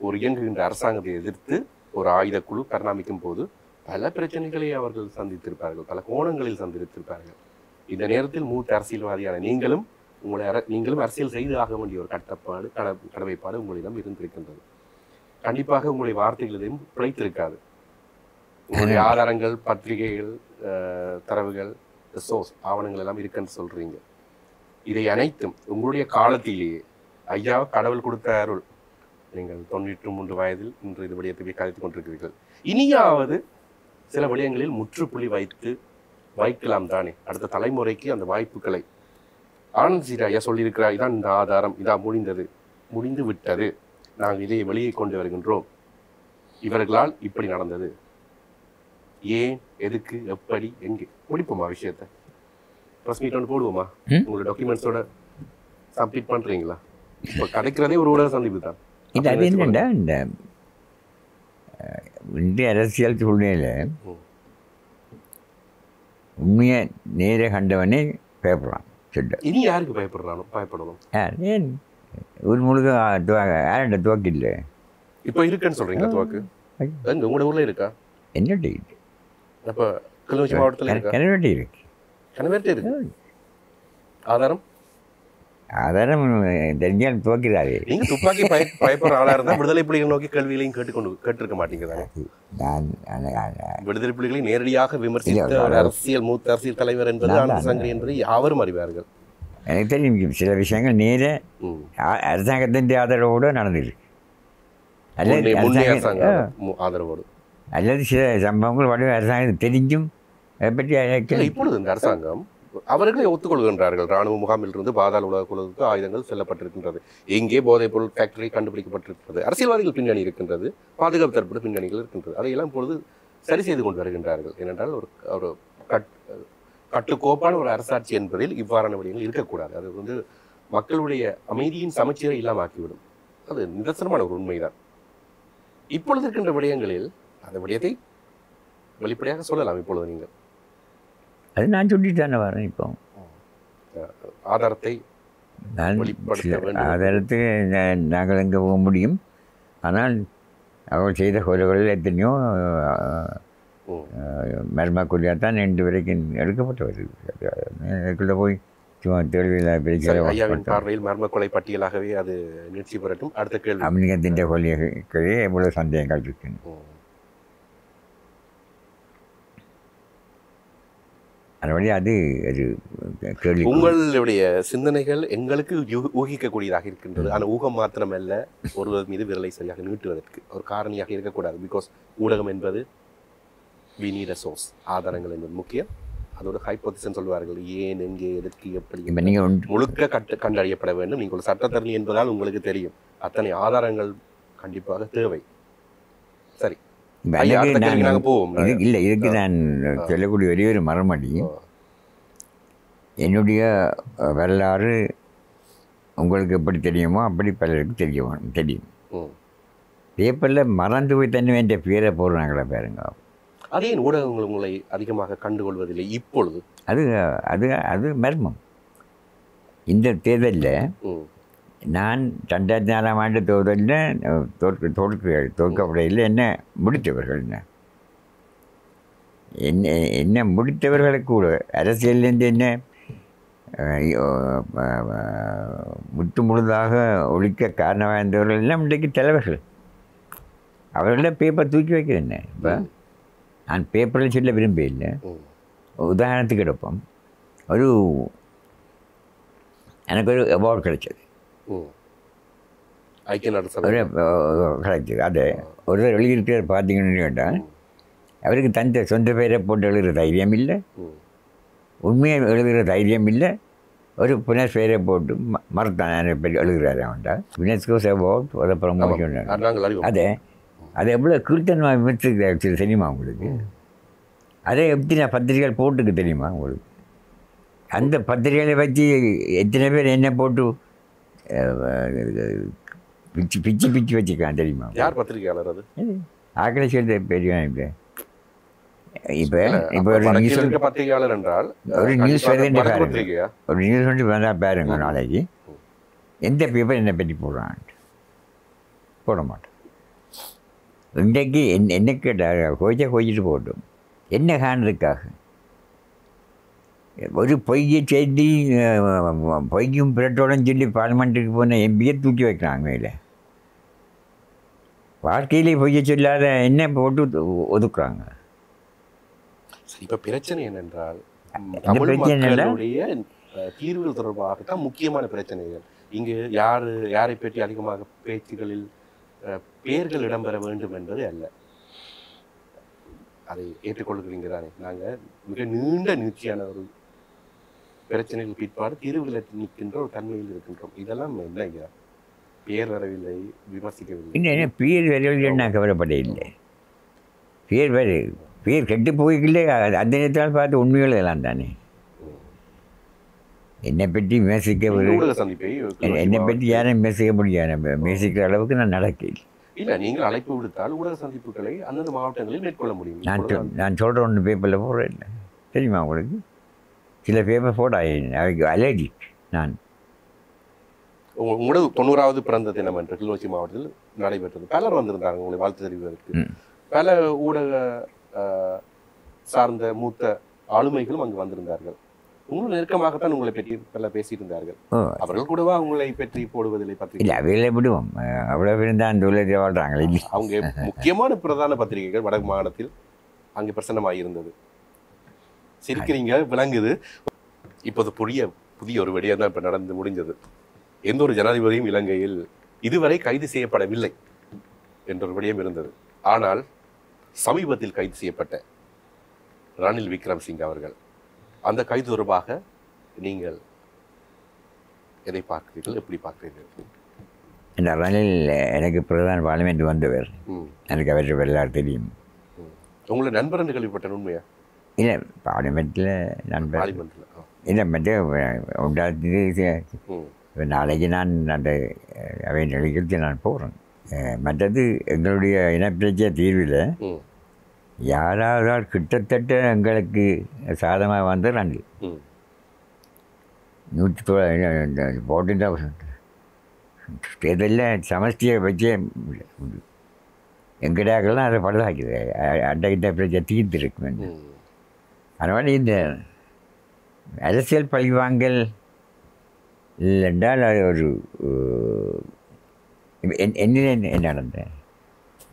ஒரு இயங்குகின்ற அரசாங்கத்தை எதிர்த்து ஒரு ஆயுத குழு பரிணாமிக்கும் போது பல பிரச்சனைகளை அவர்கள் சந்தித்திருப்பார்கள், பல கோணங்களில் சந்தித்திருப்பார்கள். இந்த நேரத்தில் மூத்த அரசியல்வாதியான நீங்களும் அரசியல் செய்து ஆக வேண்டிய ஒரு கடமைப்பாடு உங்களிடம் இருந்திருக்கின்றது. கண்டிப்பாக உங்களுடைய வார்த்தைகள் எதையும் பிழைத்திருக்காது. உங்களுடைய ஆதாரங்கள், பத்திரிகைகள், தரவுகள், சோர்ஸ் ஆவணங்கள் எல்லாம் இருக்குன்னு சொல்றீங்க. இதை அனைத்தும் உங்களுடைய காலத்திலேயே ஐயா கடவுள் கொடுத்த அருள். நீங்கள் 93 வயதில் இன்று இது விடயத்தை கதைத்துக் கொண்டிருக்கிறீர்கள். இனியாவது சில விடயங்களில் முற்றுப்புள்ளி வைக்கலாம் தானே? அடுத்த தலைமுறைக்கு அந்த வாய்ப்புகளை ஆனந்த் சீரா ஐயா சொல்லியிருக்கிறார். இதான் இந்த ஆதாரம், இதான் முடிந்து விட்டது, நாங்கள் இதை வெளியே கொண்டு வருகின்றோம், இவர்களால் இப்படி நடந்தது, ஏன், எதுக்கு, எப்படி, எங்கே, முடிப்போமா விஷயத்தை? ப்ரெஸ் மீட் ஒன்று போடுவோமா? உங்களோட டாக்குமெண்ட்ஸோட சப்மிட் பண்ணுறீங்களா? இப்போ கிடைக்கிறதே ஒரு ஊடக சந்திப்பு தான். இது அது என்னண்டா இந்த இந்திய அரசியல் சூழ்நிலையில் உண்மையை நேர கண்டவனே பயப்படுறான். சொல்ல இனி யாருக்கு பயப்படணும்? ஏன் ஒரு முழுக்க யார்கிட்ட துவக்கு இல்லை. இப்போ இருக்குன்னு சொல்கிறீங்களா துவாக்கு? எங்க உங்களோட ஊரில் இருக்கா? என்னட்ட இருக்கு. அப்போ கிளிநொச்சி மாவட்டத்தில் இருக்கா? கனவெட்டி இருக்கு. கனவேட்டே இருக்கு. ஆதாரம் தெரிஞ்சால் துவக்கிறாரு. நீங்கள் துப்பாக்கி பயப்படுற ஆளாக இருந்தால் விடுதலை புலிகள் நோக்கி கேள்விகளையும் கேட்டிருக்க மாட்டீங்க தானே? விடுதலை புலிகளை நேரடியாக விமர்சித்த ஒரு மூத்த அரசியல் தலைவர் என்பது ஆனந்த சங்கரி என்பது யாவரும் அறிவார்கள். எனக்கு தெரியும் சில விஷயங்கள் நேர அரசாங்கத்தின் ஆதரவோடு நடந்துருக்கு. ஆதரவோடு அல்லது சில சம்பவங்கள் வடிவ அரசாங்கம் தெரிஞ்சும் அதை பற்றி இப்பொழுது இந்த அரசாங்கம் அவர்களே ஒத்துக்கொள்கின்றார்கள். ராணுவ முகாமிலிருந்து பாதாள உலக குழுவுக்கு ஆயுதங்கள் செல்லப்பட்டிருக்கின்றது. எங்கே போதைப் பொருள் ஃபேக்டரி கண்டுபிடிக்கப்பட்டிருக்கிறது. அரசியல்வாதிகள் பின்னணி இருக்கின்றது, பாதுகாப்பு தரப்பு பின்னணிகள் இருக்கின்றது. அதையெல்லாம் இப்பொழுது சரி செய்து கொண்டு வருகின்றார்கள். ஏனென்றால் ஒரு கட்டுக்கோப்பான ஒரு அரசாட்சி என்பதில் இவ்வாறான விடயங்கள் இருக்கக்கூடாது. அது மக்களுடைய அமைதியின் சமச்சீரை இல்லாமல் ஆக்கிவிடும். அது நிதர்சனமான ஒரு உண்மைதான். இப்பொழுது இருக்கின்ற விடயங்களில் அந்த விடயத்தை வெளிப்படையாக சொல்லலாம். இப்பொழுது நீங்கள் அது நான் சொல்லிட்டு தானே வரேன். இப்போ ஆதாரத்தை ஆதாரத்துக்கு நாங்கள் எங்கே போக முடியும். ஆனால் அவள் செய்த கொலைகளில் எத்தனையோ மர்ம கொலையாக தான் இன்று வரைக்கும் எடுக்கப்பட்டு வருது. அதுக்குள்ளே போய் சும்மா ஐயாவின் பார்வையில் மர்ம கொலை பட்டியலாகவே அது நிகழ்ச்சி பெறட்டும். அடுத்த கேள்வி, அமெரிக்கத்தின் கொலைகளே எவ்வளோ சந்தேகங்கள் இருக்கு. அதனுடைய அது கேள்வி. உங்களுடைய சிந்தனைகள் எங்களுக்கு ஊகிக்கக்கூடியதாக இருக்கின்றது. ஆனால் ஊகம் மாத்திரமல்ல, ஒருவர் மீது விரலை சரியாக நீட்டுவதற்கு ஒரு காரணியாக இருக்கக்கூடாது. பிகாஸ் ஊடகம் என்பது we need a source. ஆதாரங்கள் என்பது முக்கியம். அது ஒரு ஹைப்போதிசன் சொல்வார்கள். ஏன், எங்கே, எதற்கு, எப்படி முழுக்க கண்டறியப்பட வேண்டும். நீங்கள் ஒரு சட்டத்தரணி என்பதால் உங்களுக்கு தெரியும் அத்தனை ஆதாரங்கள் கண்டிப்பாக தேவை. சரி, இல்லை இதுக்கு நான் சொல்லக்கூடிய ஒரே ஒரு மறுமொழி, என்னுடைய வரலாறு உங்களுக்கு எப்படி தெரியுமோ அப்படி பலருக்கு தெரியும். பேப்பரில் மறந்து போய் தண்ணி வேண்டிய பேரை போடுறாங்களே பாருங்க. அதே ஊடகங்கள் உங்களை அதிகமாக கண்டுகொள்வதில்லை இப்பொழுது. அது அது அது மர்மம். இந்த தேர்தலில் நான் 2004ஆம் ஆண்டு தேர்தலில் தோற்கப்படையில் என்ன முடித்தவர்கள் என்ன முடித்தவர்களுக்கு கூட அரசியலேருந்து என்ன முழுதாக ஒழிக்க காரணமாக இருந்தவர்கள் எல்லாம் இன்றைக்கு தலைவர்கள். அவர்கள பேப்பர் தூக்கி வைக்கிறேன். இப்போ நான் பேப்பரில் சொல்ல விரும்பவில்லை. உதாரணத்துக்கு எடுப்போம், எனக்கு ஒரு அவார்டு கிடைச்சது. கிடைச்சது. அதை ஒரு எழுதியிருக்கிறார். பார்த்தீங்கன்னு கேட்டால் அவருக்கு தந்த சொந்த பேரை போட்டு எழுதுகிற தைரியம் இல்லை, உண்மையை எழுதுகிற தைரியம் இல்லை. ஒரு புனஸ் பேரை போட்டு மறத்தான் எழுதுகிறாரு. அவன்டா யுனெஸ்கோ அவார்ட் அதை ப்ரமோஷன். அதை எவ்வளோ கீழ்த்தனமாக விமர்சிக்க தெரியுமா உங்களுக்கு? அதை எப்படி நான் பத்திரிகைகள் போட்டுக்கு தெரியுமா உங்களுக்கு? அந்த பத்திரிகைகளை வச்சு எத்தனை பேர் என்ன போட்டு பிச்சு வச்சுக்கலாம் தெரியுமா? யார் பத்திரிகையாளர்? அது ஆக்களை சேர்ந்த பெரிய இப்போ ஒரு நியூஸ் பத்திரிகையாளர் என்றால் ஒரு நியூஸ் வந்து வேண்டாம் பாருங்க. நாளைக்கு எந்த பேப்பர் என்னை பற்றி போடுறான் போட மாட்டேன். இன்றைக்கு என்ன கேட்டால் கோச்சிட்டு போட்டோம். என்ன காரணத்துக்காக ஒரு பொய்யை செய்தி பொய்யும் பிரெட்டோடும் சொல்லி பார்லிமெண்ட்டுக்கு போன எம்பியை தூக்கி வைக்கிறாங்க. மேலே வாழ்க்கையிலே பொய்யை சொல்லாத என்ன போட்டு ஒதுக்குறாங்க. இப்போ பிரச்சனை என்னென்றால் மக்களுடைய தீர்வுகள் தொடர்பாகத்தான் முக்கியமான பிரச்சனைகள். இங்கு யாரை பற்றி அதிகமாக பேச்சுகளில் பெயர்கள் இடம்பெற வேண்டும் என்பது அல்ல. அதை ஏற்றுக்கொள்கிறீங்க தானே? நாங்கள் மிக நீண்ட நீட்சியான ஒரு பிரச்சனைகள் பிற்பாடு தீர்வுகளை நிற்கின்ற ஒரு தன்மையில் இருக்கின்றோம். இதெல்லாம் இல்லைங்க. பேர் வரவில்லை, விமர்சிக்கவில்லை. என்ன பேர் வரவில்லை, நான் கவலைப்பட இல்லை. பேர் கெட்டு போய்களே அந்த நேரத்தால் பார்த்து உண்மைகள் எல்லாம் தானே. என்னை பற்றி விமர்சிக்க ஊடக சந்திப்பை என்னை பற்றி யாரும் விமர்சிக்க முடியாது, விமர்சிக்கிற அளவுக்கு நான் நடக்கல. இல்லை, நீங்கள் அழைப்பு விடுத்தால் ஊடக சந்திப்புகளை அந்தந்த மாவட்டங்களில் மேற்கொள்ள முடியும். நான் சொல்கிற ஒன்று பேப்பரில் போடுறேன், தெரியுமா உங்களுக்கு? சில பேப்பர் போட அதுக்கு அலர்ஜிக். நான் உங்களோட 90வது பிறந்த தினம் என்று கிளிநொச்சி மாவட்டத்தில் நடைபெற்றது. பலர் வந்திருந்தாங்க உங்களை வாழ்த்து தெரிவிப்பதற்கு. பல ஊடக சார்ந்த மூத்த ஆளுமைகளும் அங்கு வந்திருந்தார்கள். உங்களும் நெருக்கமாகத்தான் உங்களை பற்றி பல பேசியிருந்தார்கள். அவர்கள் கூடவா உங்களை பற்றி போடுவதில்லை பத்திரிகை? இல்லை, அவையில விடுவோம். அவ்வளோ பேரும் தான் அந்த உலகத்தை வாழ்கிறாங்களே. அவங்க முக்கியமான பிரதான பத்திரிகைகள் வடக்கு மாகாணத்தில் அங்கே பிரசன்னமாக இருந்தது. சிரிக்கிறீங்க, விளங்குது. இப்போது புதிய ஒரு விடயம் தான் இப்போ நடந்து முடிஞ்சது. எந்த ஒரு ஜனாதிபதியும் இலங்கையில் இதுவரை கைது செய்யப்படவில்லை என்ற ஒரு விடயம் இருந்தது. ஆனால் சமீபத்தில் கைது செய்யப்பட்ட ரணில் விக்ரமசிங்க அவர்கள், அந்த கைது தொடர்பாக நீங்கள் எதை பார்க்கிறீர்கள், எப்படி பார்க்கிறீர்கள்? இந்த ரணில் எனக்கு பிரதான பார்லிமெண்ட் வந்தவர். எனக்கு அவற்றை எல்லாரும் தெரியும். உங்களை நண்பர் என்று கேள்விப்பட்டேன், உண்மையா? இல்லை, பார்லிமெண்ட்டில் நண்பர். பார்லிமெண்ட்டில் இல்லை, மற்ற உண்டாச்சு. நாளைக்கு நான் அந்த அவை நிலைக்கு நான் போகிறேன். மற்றது எங்களுடைய இனப்பிரச்சனை தீர்வில் யாராவது கிட்டத்தட்ட எங்களுக்கு சாதமாக வந்து ரணில் 114 தேர்தலில் சமஷ்டியை வச்சே எங்கடாக்கெல்லாம் அதை பழுதாக்குது. அண்டகிட்ட பிரச்சனை தீர்த்துருக்குமே. அதனால் இந்த அரசியல் பழிவாங்கல் இல்லைன்றால் அது ஒரு என்ன நடந்தேன்.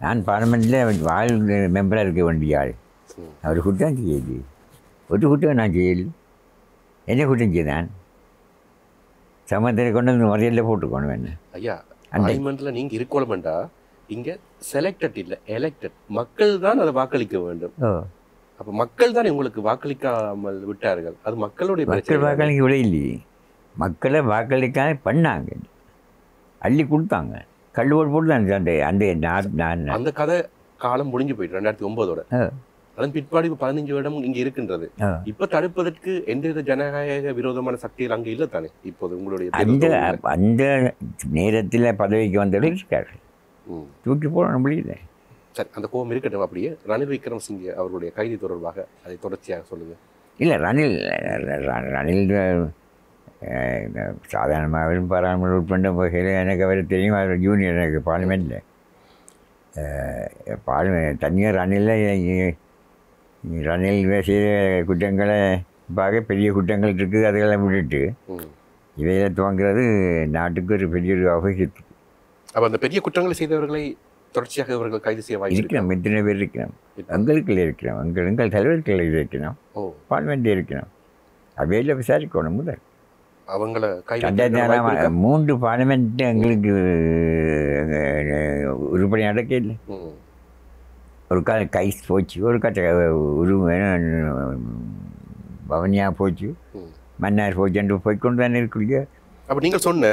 நான் பார்லிமெண்ட்டில் வாழ் மெம்பராக இருக்க வேண்டிய ஆள். அவர் குற்றம் செய்யலை, ஒரு குற்றம் நான் செய்யலை. என்ன குற்றம் செய்தான்? சமத்தை கொண்டு வந்து முறையில் போட்டுக்கணும். என்ன ஐயா, பார்லிமெண்ட்டில் நீங்கள் இருக்கணுமெண்டா இங்கே செலக்டட் இல்லை, எலெக்டட். மக்கள் தான் அதை வாக்களிக்க வேண்டும். அப்போ மக்கள் தான் உங்களுக்கு வாக்களிக்காமல் விட்டார்கள். அது மக்களுடைய மக்கள் வாக்களிக்க விட இல்லையே. மக்களை வாக்களிக்காம பண்ணாங்க, அள்ளி கொடுத்தாங்க, கல்லுவோடு போட்டு அந்த அந்த அந்த கதை காலம் முடிஞ்சு போயிட்டு 2009ஓட. அதன் பிற்பாடு இப்போ 15 வருடம் இங்கே இருக்கின்றது. இப்போ தடுப்பதற்கு எந்த ஜனநாயக விரோதமான சக்திகள் அங்கே இல்லை தானே? இப்போது உங்களுடைய அந்த நேரத்தில் பதவிக்கு வந்தவர்கள் இருக்கார்கள், தூக்கி போட முடியல. சரி, அந்த கோபம் இருக்கட்டும். அப்படியே ரணில் விக்ரமசிங்கே அவர்களுடைய கைது தொடர்பாக அதை தொடர்ச்சியாக சொல்லுங்கள். இல்லை, ரணில் சாதாரணமாக பாராளுமன்ற உட்பண்ட வகையில் எனக்கு அவர் தெரியும். அவர் ஜூனியர் எனக்கு பார்லிமெண்ட்டில் தனியார் ரணில் செய்த குற்றங்களை பார்க்க பெரிய குற்றங்கள் இருக்குது. அதுகளை விட்டுட்டு இவையில் துவங்கிறது நாட்டுக்கு ஒரு பெரிய ஒரு அவசியத்துக்கு. அப்போ அந்த பெரிய குற்றங்களை செய்தவர்களை தொடர்ச்சியாக இவர்கள் கைது செய்ய இருக்கிறோம். எத்தனை பேர் இருக்கிறோம்? எங்களுக்குள்ள இருக்கிறோம், எங்கள் தலைவர்கள் இருக்கிறோம், பார்லிமெண்ட்டில் இருக்கிறோம். அவையில் விசாரிக்கணும். முதல் அவங்கள 3 பார்லிமெண்ட் எங்களுக்கு உருப்படி நடக்க இல்லை. ஒரு கால கைஸ் போச்சு, ஒரு பவனியாக போச்சு, மன்னார் போச்சு என்று போய்கொண்டு தானே இருக்கு இல்லையா? அப்போ நீங்கள் சொன்ன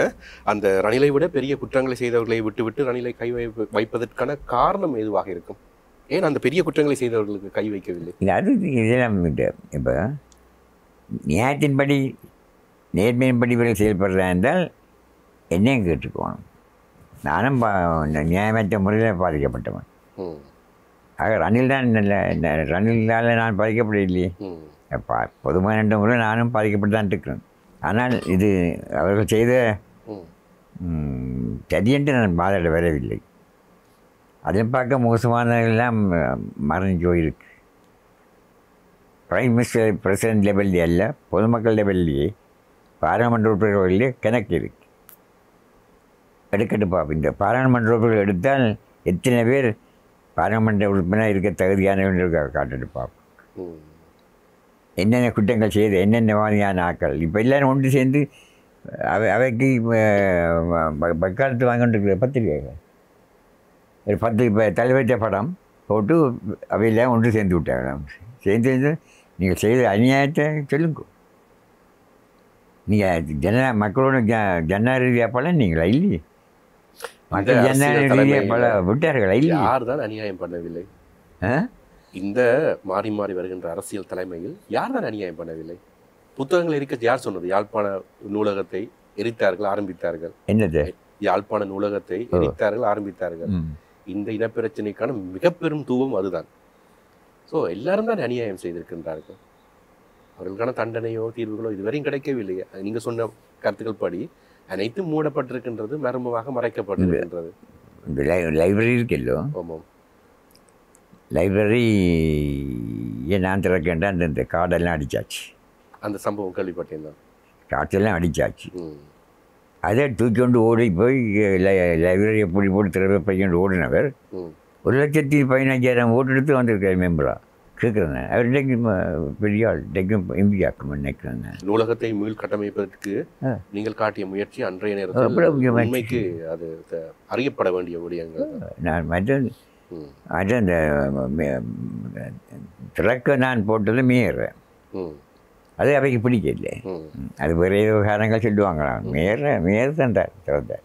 அந்த ரணிலை விட பெரிய குற்றங்களை செய்தவர்களை விட்டு ரணிலை கை வைப்பதற்கான காரணம் எதுவாக இருக்கும்? ஏன் அந்த பெரிய குற்றங்களை செய்தவர்களுக்கு கை வைக்கவில்லை? இல்லை, அது இதெல்லாம் இப்போ நியாயத்தின்படி நேர்மையின்படி இவர்கள் செயல்படுறா என்றால் என்னையும் கேட்டுக்கோணும். நானும் நியாயமற்ற முறையில் பாதிக்கப்பட்டவன். ஆக ரணிலால் நான் பாதிக்கப்படவில்லையே. பொதுவான 2 முறை நானும் பாதிக்கப்பட்டு இருக்கிறேன். ஆனால் இது அவர்கள் செய்த சரியென்று நான் பாதிட வரவில்லை. அதை பார்க்க மோசமானதெல்லாம் மறைஞ்சு போயிருக்கு. பிரைம் மினிஸ்டர் பிரசிடென்ட் லெவல்லே அல்ல, பொதுமக்கள் லெவல்லையே பாராளுமன்ற உறுப்பினர்களிலே கணக்கு இருக்கு. எடுக்கட்டு பார்ப்போம். இந்த பாராளுமன்ற உறுப்பினர்கள் எடுத்தால் எத்தனை பேர் பாராளுமன்ற உறுப்பினர் இருக்க தகுதியானவர்கள் காட்டுட்டு பார்ப்போம். என்னென்ன குற்றங்கள் செய்து என்னென்ன மாதிரியான ஆக்கள் இப்போ எல்லோரும் ஒன்று சேர்ந்து அவைக்கு பக்காலத்து வாங்கிட்டு பத்திரிகைகள் ஒரு 10 இப்போ தலைவர்த்த படம் போட்டு அவையெல்லாம் ஒன்று சேர்ந்து விட்டாங்க. சேர்ந்து நீங்கள் செய்த அநியாயத்தை சொல்லுங்க. நீங்கள் மக்களோட ஜனரீதியாக பல நீங்களா இல்லையே? மக்கள் ஜனரீதியாக பல விட்டார்களா இல்லையா? யார் தான் அநியாயம் பண்ணவில்லை? இந்த மாறி மாறி வருகின்ற அரசியல் தலைமையில் யார் தான் அநியாயம் பண்ணவில்லை? புத்தகங்கள் எரிக்க யார் சொன்னது? யாழ்ப்பாண நூலகத்தை எரித்தார்கள், ஆரம்பித்தார்கள். என்னது? யாழ்ப்பாண நூலகத்தை எரித்தார்கள், ஆரம்பித்தார்கள். இந்த இனப்பிரச்சனைக்கான மிக பெரும் தூவம் அதுதான். ஸோ எல்லாரும் தான் அநியாயம் செய்திருக்கின்றார்கள். அவர்களுக்கான தண்டனையோ தீர்வுகளோ இதுவரையும் கிடைக்கவில்லை. நீங்க சொன்ன கருத்துக்கள் படி அனைத்தும் மூடப்பட்டிருக்கின்றது, மர்மமாக மறைக்கப்பட்டிருக்கின்றது. இந்த லைப்ரரி இருக்கല്ലോ, ஆமாம், லைப்ரரியை நான் திறக்கேன்டா அந்த கார்டெல்லாம் அடித்தாச்சு. அந்த சம்பவம் கேள்விப்பட்டேன் தான். காற்றெல்லாம் அடித்தாச்சு. அதை தூக்கி கொண்டு ஓடி போய் லைப்ரரியை பிடி போட்டு திறவை பையன் ஓடினவர் 1,15,000 ஓட்டு எடுத்து வந்திருக்காரு மெம்பராக. கேட்குறேன் அவர் இன்றைக்கு பெரிய ஆள், இன்றைக்கும் எம்பி ஆக்கும் நினைக்கிறேன். நூலகத்தை மீள் கட்டமைப்பதற்கு நீங்கள் காட்டிய முயற்சி அன்றைய நேரத்தில் உண்மைக்கு அது அறியப்பட வேண்டிய விடயங்கள். நான் மற்ற அந்த திறக்க நான் போட்டது மேயர், அது அவைக்கு பிடிக்கல. அது வேறு ஏதோ காரணங்கள் சொல்லுவாங்களாம். மேயர் தான் திறந்தார்.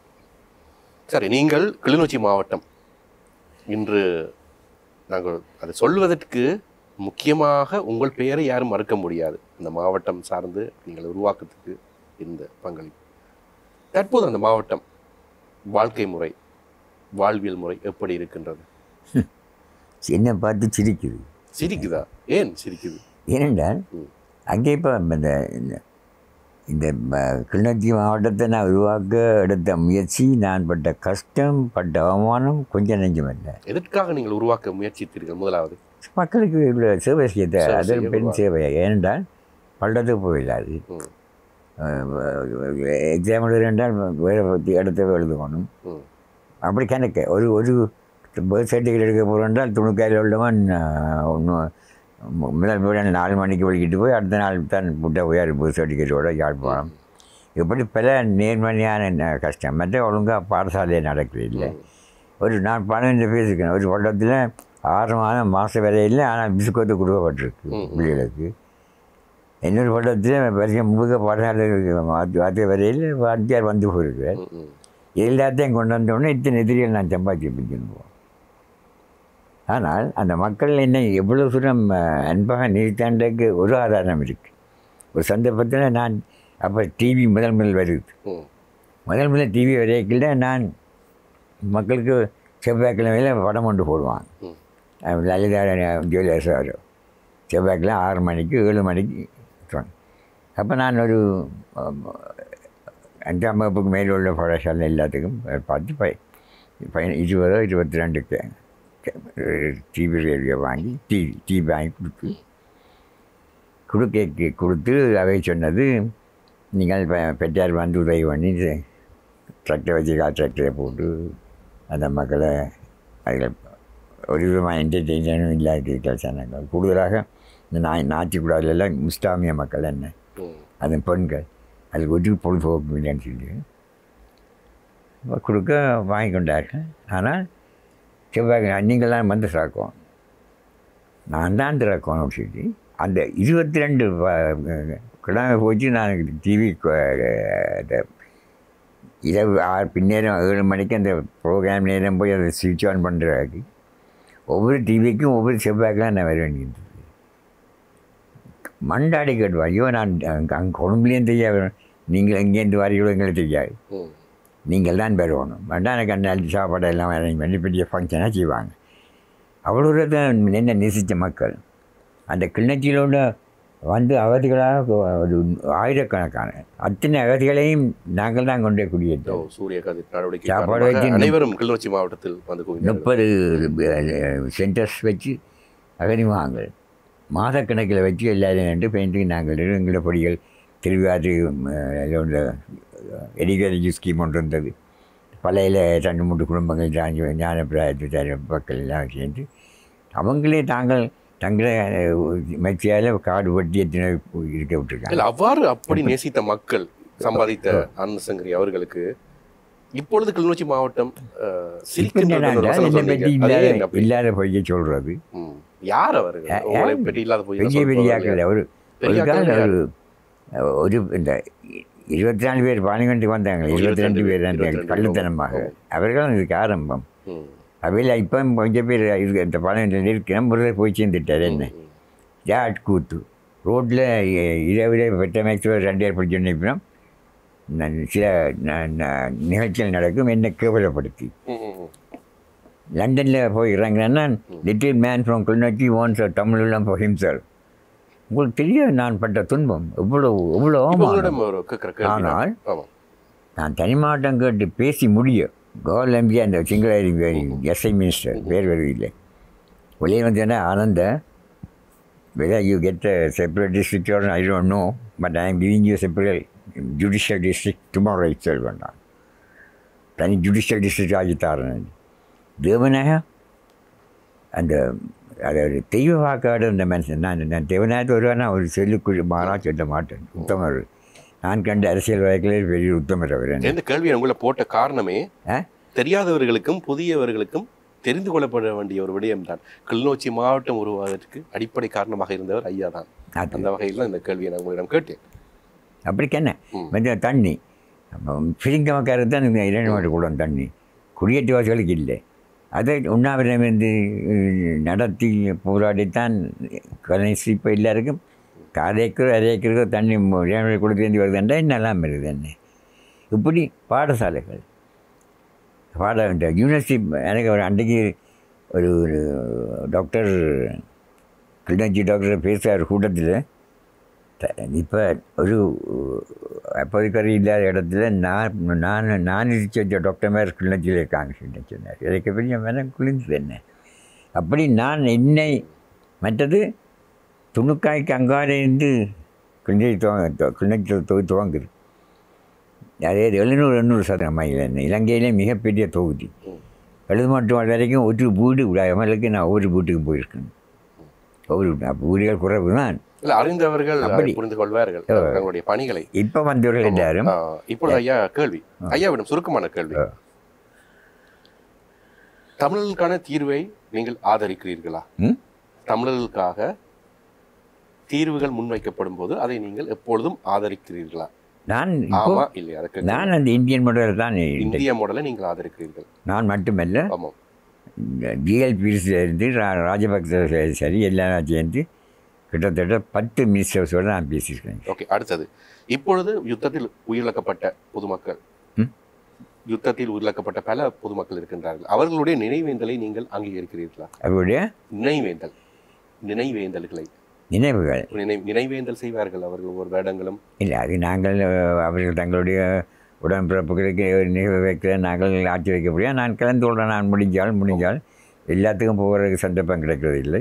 சரி, நீங்கள் கிளிநொச்சி மாவட்டம் இன்று நாங்கள் அதை சொல்வதற்கு முக்கியமாக உங்கள் பெயரை யாரும் மறுக்க முடியாது. அந்த மாவட்டம் சார்ந்து நீங்கள் உருவாக்கத்துக்கு இருந்த பங்களிப்பு. தற்போது அந்த மாவட்டம் வாழ்க்கை முறை, வாழ்வியல் முறை எப்படி இருக்கின்றது? என்ன பார்த்து சிரிக்குது. சிரிக்குதா? ஏன் சிரிக்குது? ஏனென்றால் அங்கே இப்போ இந்த கிளிநொச்சி மாவட்டத்தை நான் உருவாக்க எடுத்த முயற்சி, நான் பட்ட கஷ்டம், பட்ட அவமானம் கொஞ்சம் நெஞ்சமில்லை. எதற்காக நீங்கள் உருவாக்க முயற்சித்தீர்கள்? முதலாவது மக்களுக்கு இவ்வளோ சேவை செய்ய, அது பெண் சேவை. ஏனென்றால் பள்ளத்துக்கு போயிடாது, எக்ஸாம் எழுதுன்றால் வேறு இடத்த எழுதுக்கணும். அப்படி கணக்கு ஒரு பர்த் சர்டிஃபிகேட் எடுக்க போகிறோன்றால் துணுக்காயில் உள்ளவன் முதல் 4 மணிக்கு வலிக்கிட்டு போய் அடுத்த நாள் தான் புட்டை போய் பர்த் சர்டிஃபிகேட்டோட யாழ்ப்பாணம். இப்படி பல நேர்மறையான கஷ்டம். மற்ற ஒழுங்காக பாடசாலையை நடக்கிறதில்லை. நான் 12 பேர் இருக்கேன். ஒரு பள்ளத்தில் 6 மாதம் வரையில், ஆனால் பிஸ்கோத்து கொடுக்கப்பட்டிருக்கு பிள்ளைகளுக்கு. இன்னொரு பள்ளத்தில் வருஷம் முழுக்க பாடசாலை வார்த்தை வரையில் வாத்தியார் வந்து போயிருக்கிறார். எல்லாத்தையும் கொண்டு வந்தோடனே இத்தனை எதிரிகள் நான் சம்பாதிச்சு பிடிக்கணும். ஆனால் அந்த மக்கள் என்னை எவ்வளோ தூரம் அன்பாக நிறுத்தாண்டதுக்கு ஒரு ஆதாரம் இருக்குது. ஒரு சந்தர்ப்பத்தில் நான் அப்போ டிவி முதல் வருது. முதல் டிவி வரைக்கில் நான் மக்களுக்கு செவ்வாய்க்கிழமையில் படம் கொண்டு போடுவான். லலிதா ஜுவல்லர்ஸ் வரும். செவ்வாய்க்கிழமை 6 மணிக்கு 7 மணிக்கு. அப்போ நான் ஒரு 5ஆம் வகுப்புக்கு மேலே உள்ள பாடசாலை எல்லாத்துக்கும் பார்த்து 22 டிவி ரேடியோ வாங்கி டிவி வாங்கி கொடுத்து அவை சொன்னது, நீங்கள் பெற்றார் வந்து உதவி பண்ணி டிராக்டர் வச்சு டிராக்டரை போட்டு அந்த மக்களை அதில் ஒரு விதமான என்டர்டெயின்மெண்ட்டும் இல்லாத சொன்னாங்க. கூடுதலாக இந்த நாச்சிக்குடாலெல்லாம் முஸ்லாமிய மக்கள் என்ன, அது பெண்கள், அதுக்கு ஒரு பொழுதுபோக்கு இல்லைன்னு சொல்லி கொடுக்க வாங்கி கொண்டார்கள். ஆனால் செவ்வாய் நீங்கள்லாம் வந்து திறக்கும், நான் தான் திறக்கணும் சொல்லி அந்த 22 கிழமை போச்சு. நான் டிவி இரவு 6 பின்னேரம் 7 மணிக்கு அந்த ப்ரோக்ராம் நேரம் போய் அதை ஸ்விட்ச் ஆன் பண்ணுறாக்கு ஒவ்வொரு டிவிக்கும் ஒவ்வொரு செவ்வாய்க்கெலாம் நான் வர வேண்டியது. மண்டாடி கேட்டுவா, ஐயோ நான் அங்கே கொழும்புலேயும் தெரியாது, நீங்கள் எங்கேருந்து வரீங்களோ எங்களுக்கு தெரியாது, நீங்கள் தான் பெறணும். வேண்டாம் எனக்கு அந்த சாப்பாடு எல்லாம் அரேஞ்ச் பண்ணி பெரிய ஃபங்க்ஷனாக செய்வாங்க. அவ்வளோ தான் என்ன நேசித்த மக்கள். அந்த கிளிநொச்சியிலோட வந்து அவதிகளாக ஒரு ஆயிரக்கணக்கான அத்தனை அவதிகளையும் நாங்கள் தான் கொண்டே குடியேற்றோம். சூரிய கதிர் சாப்பாடு வச்சு அனைவரும் கிளிநொச்சி மாவட்டத்தில் வந்து 30 சென்டர்ஸ் வச்சு அகனிவாங்கள் மாதக்கணக்கில் வச்சு எல்லாரும் நின்று பெயிண்டிங் நாங்கள் எங்களோட பொடிகள் திருவிழாத்து எடிகேஜி ஸ்கீம் ஒன்று இருந்தது. பழையில 2-3 குடும்பங்கள் ஞானப்பிராயத்து மக்கள் எல்லாம் சேர்ந்து அவங்களே தங்களை மத்தியால் காடு வெட்டி எத்தனை இருக்க விட்டுருக்காங்க. அவ்வாறு அப்படி நேசித்த மக்கள் சம்பாதித்த ஆனந்தசங்கரி அவர்களுக்கு இப்பொழுது கிளிநொச்சி மாவட்டம் இல்லாத பொய்யை சொல்றது யார் அவர்கள்? பெரிய பெரியாக்கள் ஒரு இந்த 24 பேர் பாலிமன்றுக்கு வந்தாங்க. 22 பேர் அந்த கள்ளுத்தனமாக அவர்களும் இதுக்கு ஆரம்பம். அவையில் இப்போ கொஞ்சம் பேர் இந்த பாலிமன்றில் இருக்கிற முறையில் போய் சேர்ந்துட்டார். என்ன ஜாட் கூத்து ரோட்டில் இரவில் பெற்ற மேக்ஸில் 2 பேர் பிடிச்சு நினைப்பினோம். சில நிகழ்ச்சிகள் நடக்கும், என்னை கேவலப்படுத்தி. லண்டனில் போய் இறங்கினேன்னா little man from Kilinochchi owns தமிழெல்லாம் ஃபார் ஹிம்செல்ஃப். உங்களுக்கு தெரியாது நான் பட்ட துன்பம் எவ்வளோ ஆனால் நான் தனி மாவட்டம் கேட்டு பேசி முடிய கோல் எம்பி அந்த சிங்கள எஸ்ஐ மினிஸ்டர் பேர் வருதில்லை வெளியே வந்தேன்னா ஆனந்த whether you get a separate district or I don't know, but I am giving you a separate judicial district tomorrow itself. தனி ஜுடிஷியல் டிஸ்ட்ரிக்ட் ஆகித்தாரன் தேவனாக அந்த அதாவது தெய்வ வாக்காடு அந்த மனுஷன். நான் தேவநாயகத்தை வருவானா ஒரு செல்லுக்குள் மாறா சொல்ல மாட்டேன். உத்தமர் நான் கண்ட அரசியல் வழக்கில் பெரிய உத்தமர் அவர். இந்த கேள்வி உங்களை போட்ட காரணமே தெரியாதவர்களுக்கும் புதியவர்களுக்கும் தெரிந்து கொள்ளப்பட வேண்டிய ஒரு விடயம்தான். கிளிநொச்சி மாவட்டம் உருவாவதற்கு அடிப்படை காரணமாக இருந்தவர் ஐயா தான். அந்த வகையில் தான் இந்த கேள்வியை நான் உங்களிடம் கேட்டேன். அப்படிக்கு என்ன கொஞ்சம் தண்ணி பிரிங்கமக்காரர் தான் 2 மாட்டு கூட தண்ணி குடியேற்றவாசிகளுக்கு இல்லை. அதை உண்ணாவிரமிருந்து நடத்தி போராடித்தான் கலைஞர் இப்போ எல்லாருக்கும் 1/4 ஏக்கர் 1/2 ஏக்கருக்கு தண்ணி கொடுத்து வருதுன்றா என்னெல்லாம் இருக்குது என்ன. இப்படி பாடசாலைகள் இந்த யூனிவர்சிட்டி எனக்கு ஒரு அன்றைக்கு ஒரு டாக்டர் கிளிநொச்சி டாக்டர் பேசுகிறார் கூட்டத்தில். இப்போ ஒரு அப்போதைக்கு இல்லாத இடத்துல நான் இருக்க டாக்டர் மாதிரி கிளிநொச்சியில் இருக்காங்க சொன்னார். எனக்கு பெரிய மேலே குளிர்ந்து என்ன அப்படி நான் என்னை மற்றது துணுக்காய்க்கு அங்காலேருந்து கிளிநொச்சி துவங்குது. அதே 700-800 மைல் என்ன இலங்கையிலே மிகப்பெரிய தொகுதி. எழுதுமாட்டு வரைக்கும் ஒரு வீடு விடாமலுக்கு நான் ஒரு வீட்டுக்கு போயிருக்கேன். ஒரு வீடுகள் குறைவு தான். அறிந்தவர்கள் புரிந்து கொள்வார்கள் தங்களுடைய பணிகளை. இப்போ வந்தவர்கள் எல்லாரும். இப்பொழுது ஐயா கேள்வி, ஐயாவிடம் சுருக்கமான கேள்வி. தமிழர்களுக்கான தீர்வை நீங்கள் ஆதரிக்கிறீர்களா? தமிழர்களுக்காக தீர்வுகள் முன்வைக்கப்படும் போது அதை நீங்கள் எப்பொழுதும் ஆதரிக்கிறீர்களா? நான் அந்த இந்தியன் மாடலை தான், இந்திய மாடலை நீங்கள் ஆதரிக்கிறீர்கள். நான் மட்டுமல்ல, ஜிஎல்பியிலிருந்து ராஜபக்ச சரி எல்லாம் சேர்ந்து கிட்டத்தட்ட 10 மினிஸ்டர்ஸோடு நான் பேசியிருக்கேன். ஓகே, அடுத்தது இப்பொழுது யுத்தத்தில் உயிரிழக்கப்பட்ட பொதுமக்கள், யுத்தத்தில் உயிரிழக்கப்பட்ட பல பொதுமக்கள் இருக்கின்றார்கள். அவர்களுடைய நினைவேந்தலை நீங்கள் அங்கீகரிக்கிறீர்களா? அவருடைய நினைவேந்தல்களை நினைவேந்தல் செய்வார்கள் அவர்கள் ஒவ்வொரு வேடங்களும். இல்லை, அது நாங்கள் அவர்கள் தங்களுடைய உடன்பிறப்புகளுக்கு நினைவு வைக்கிற நாங்கள் ஆட்சி வைக்க முடியாது. நான் கலந்து கொள்கிறேன். நான் முடிஞ்சால் எல்லாத்துக்கும் போகிறதுக்கு சந்தர்ப்பம் கிடைக்கிறது இல்லை.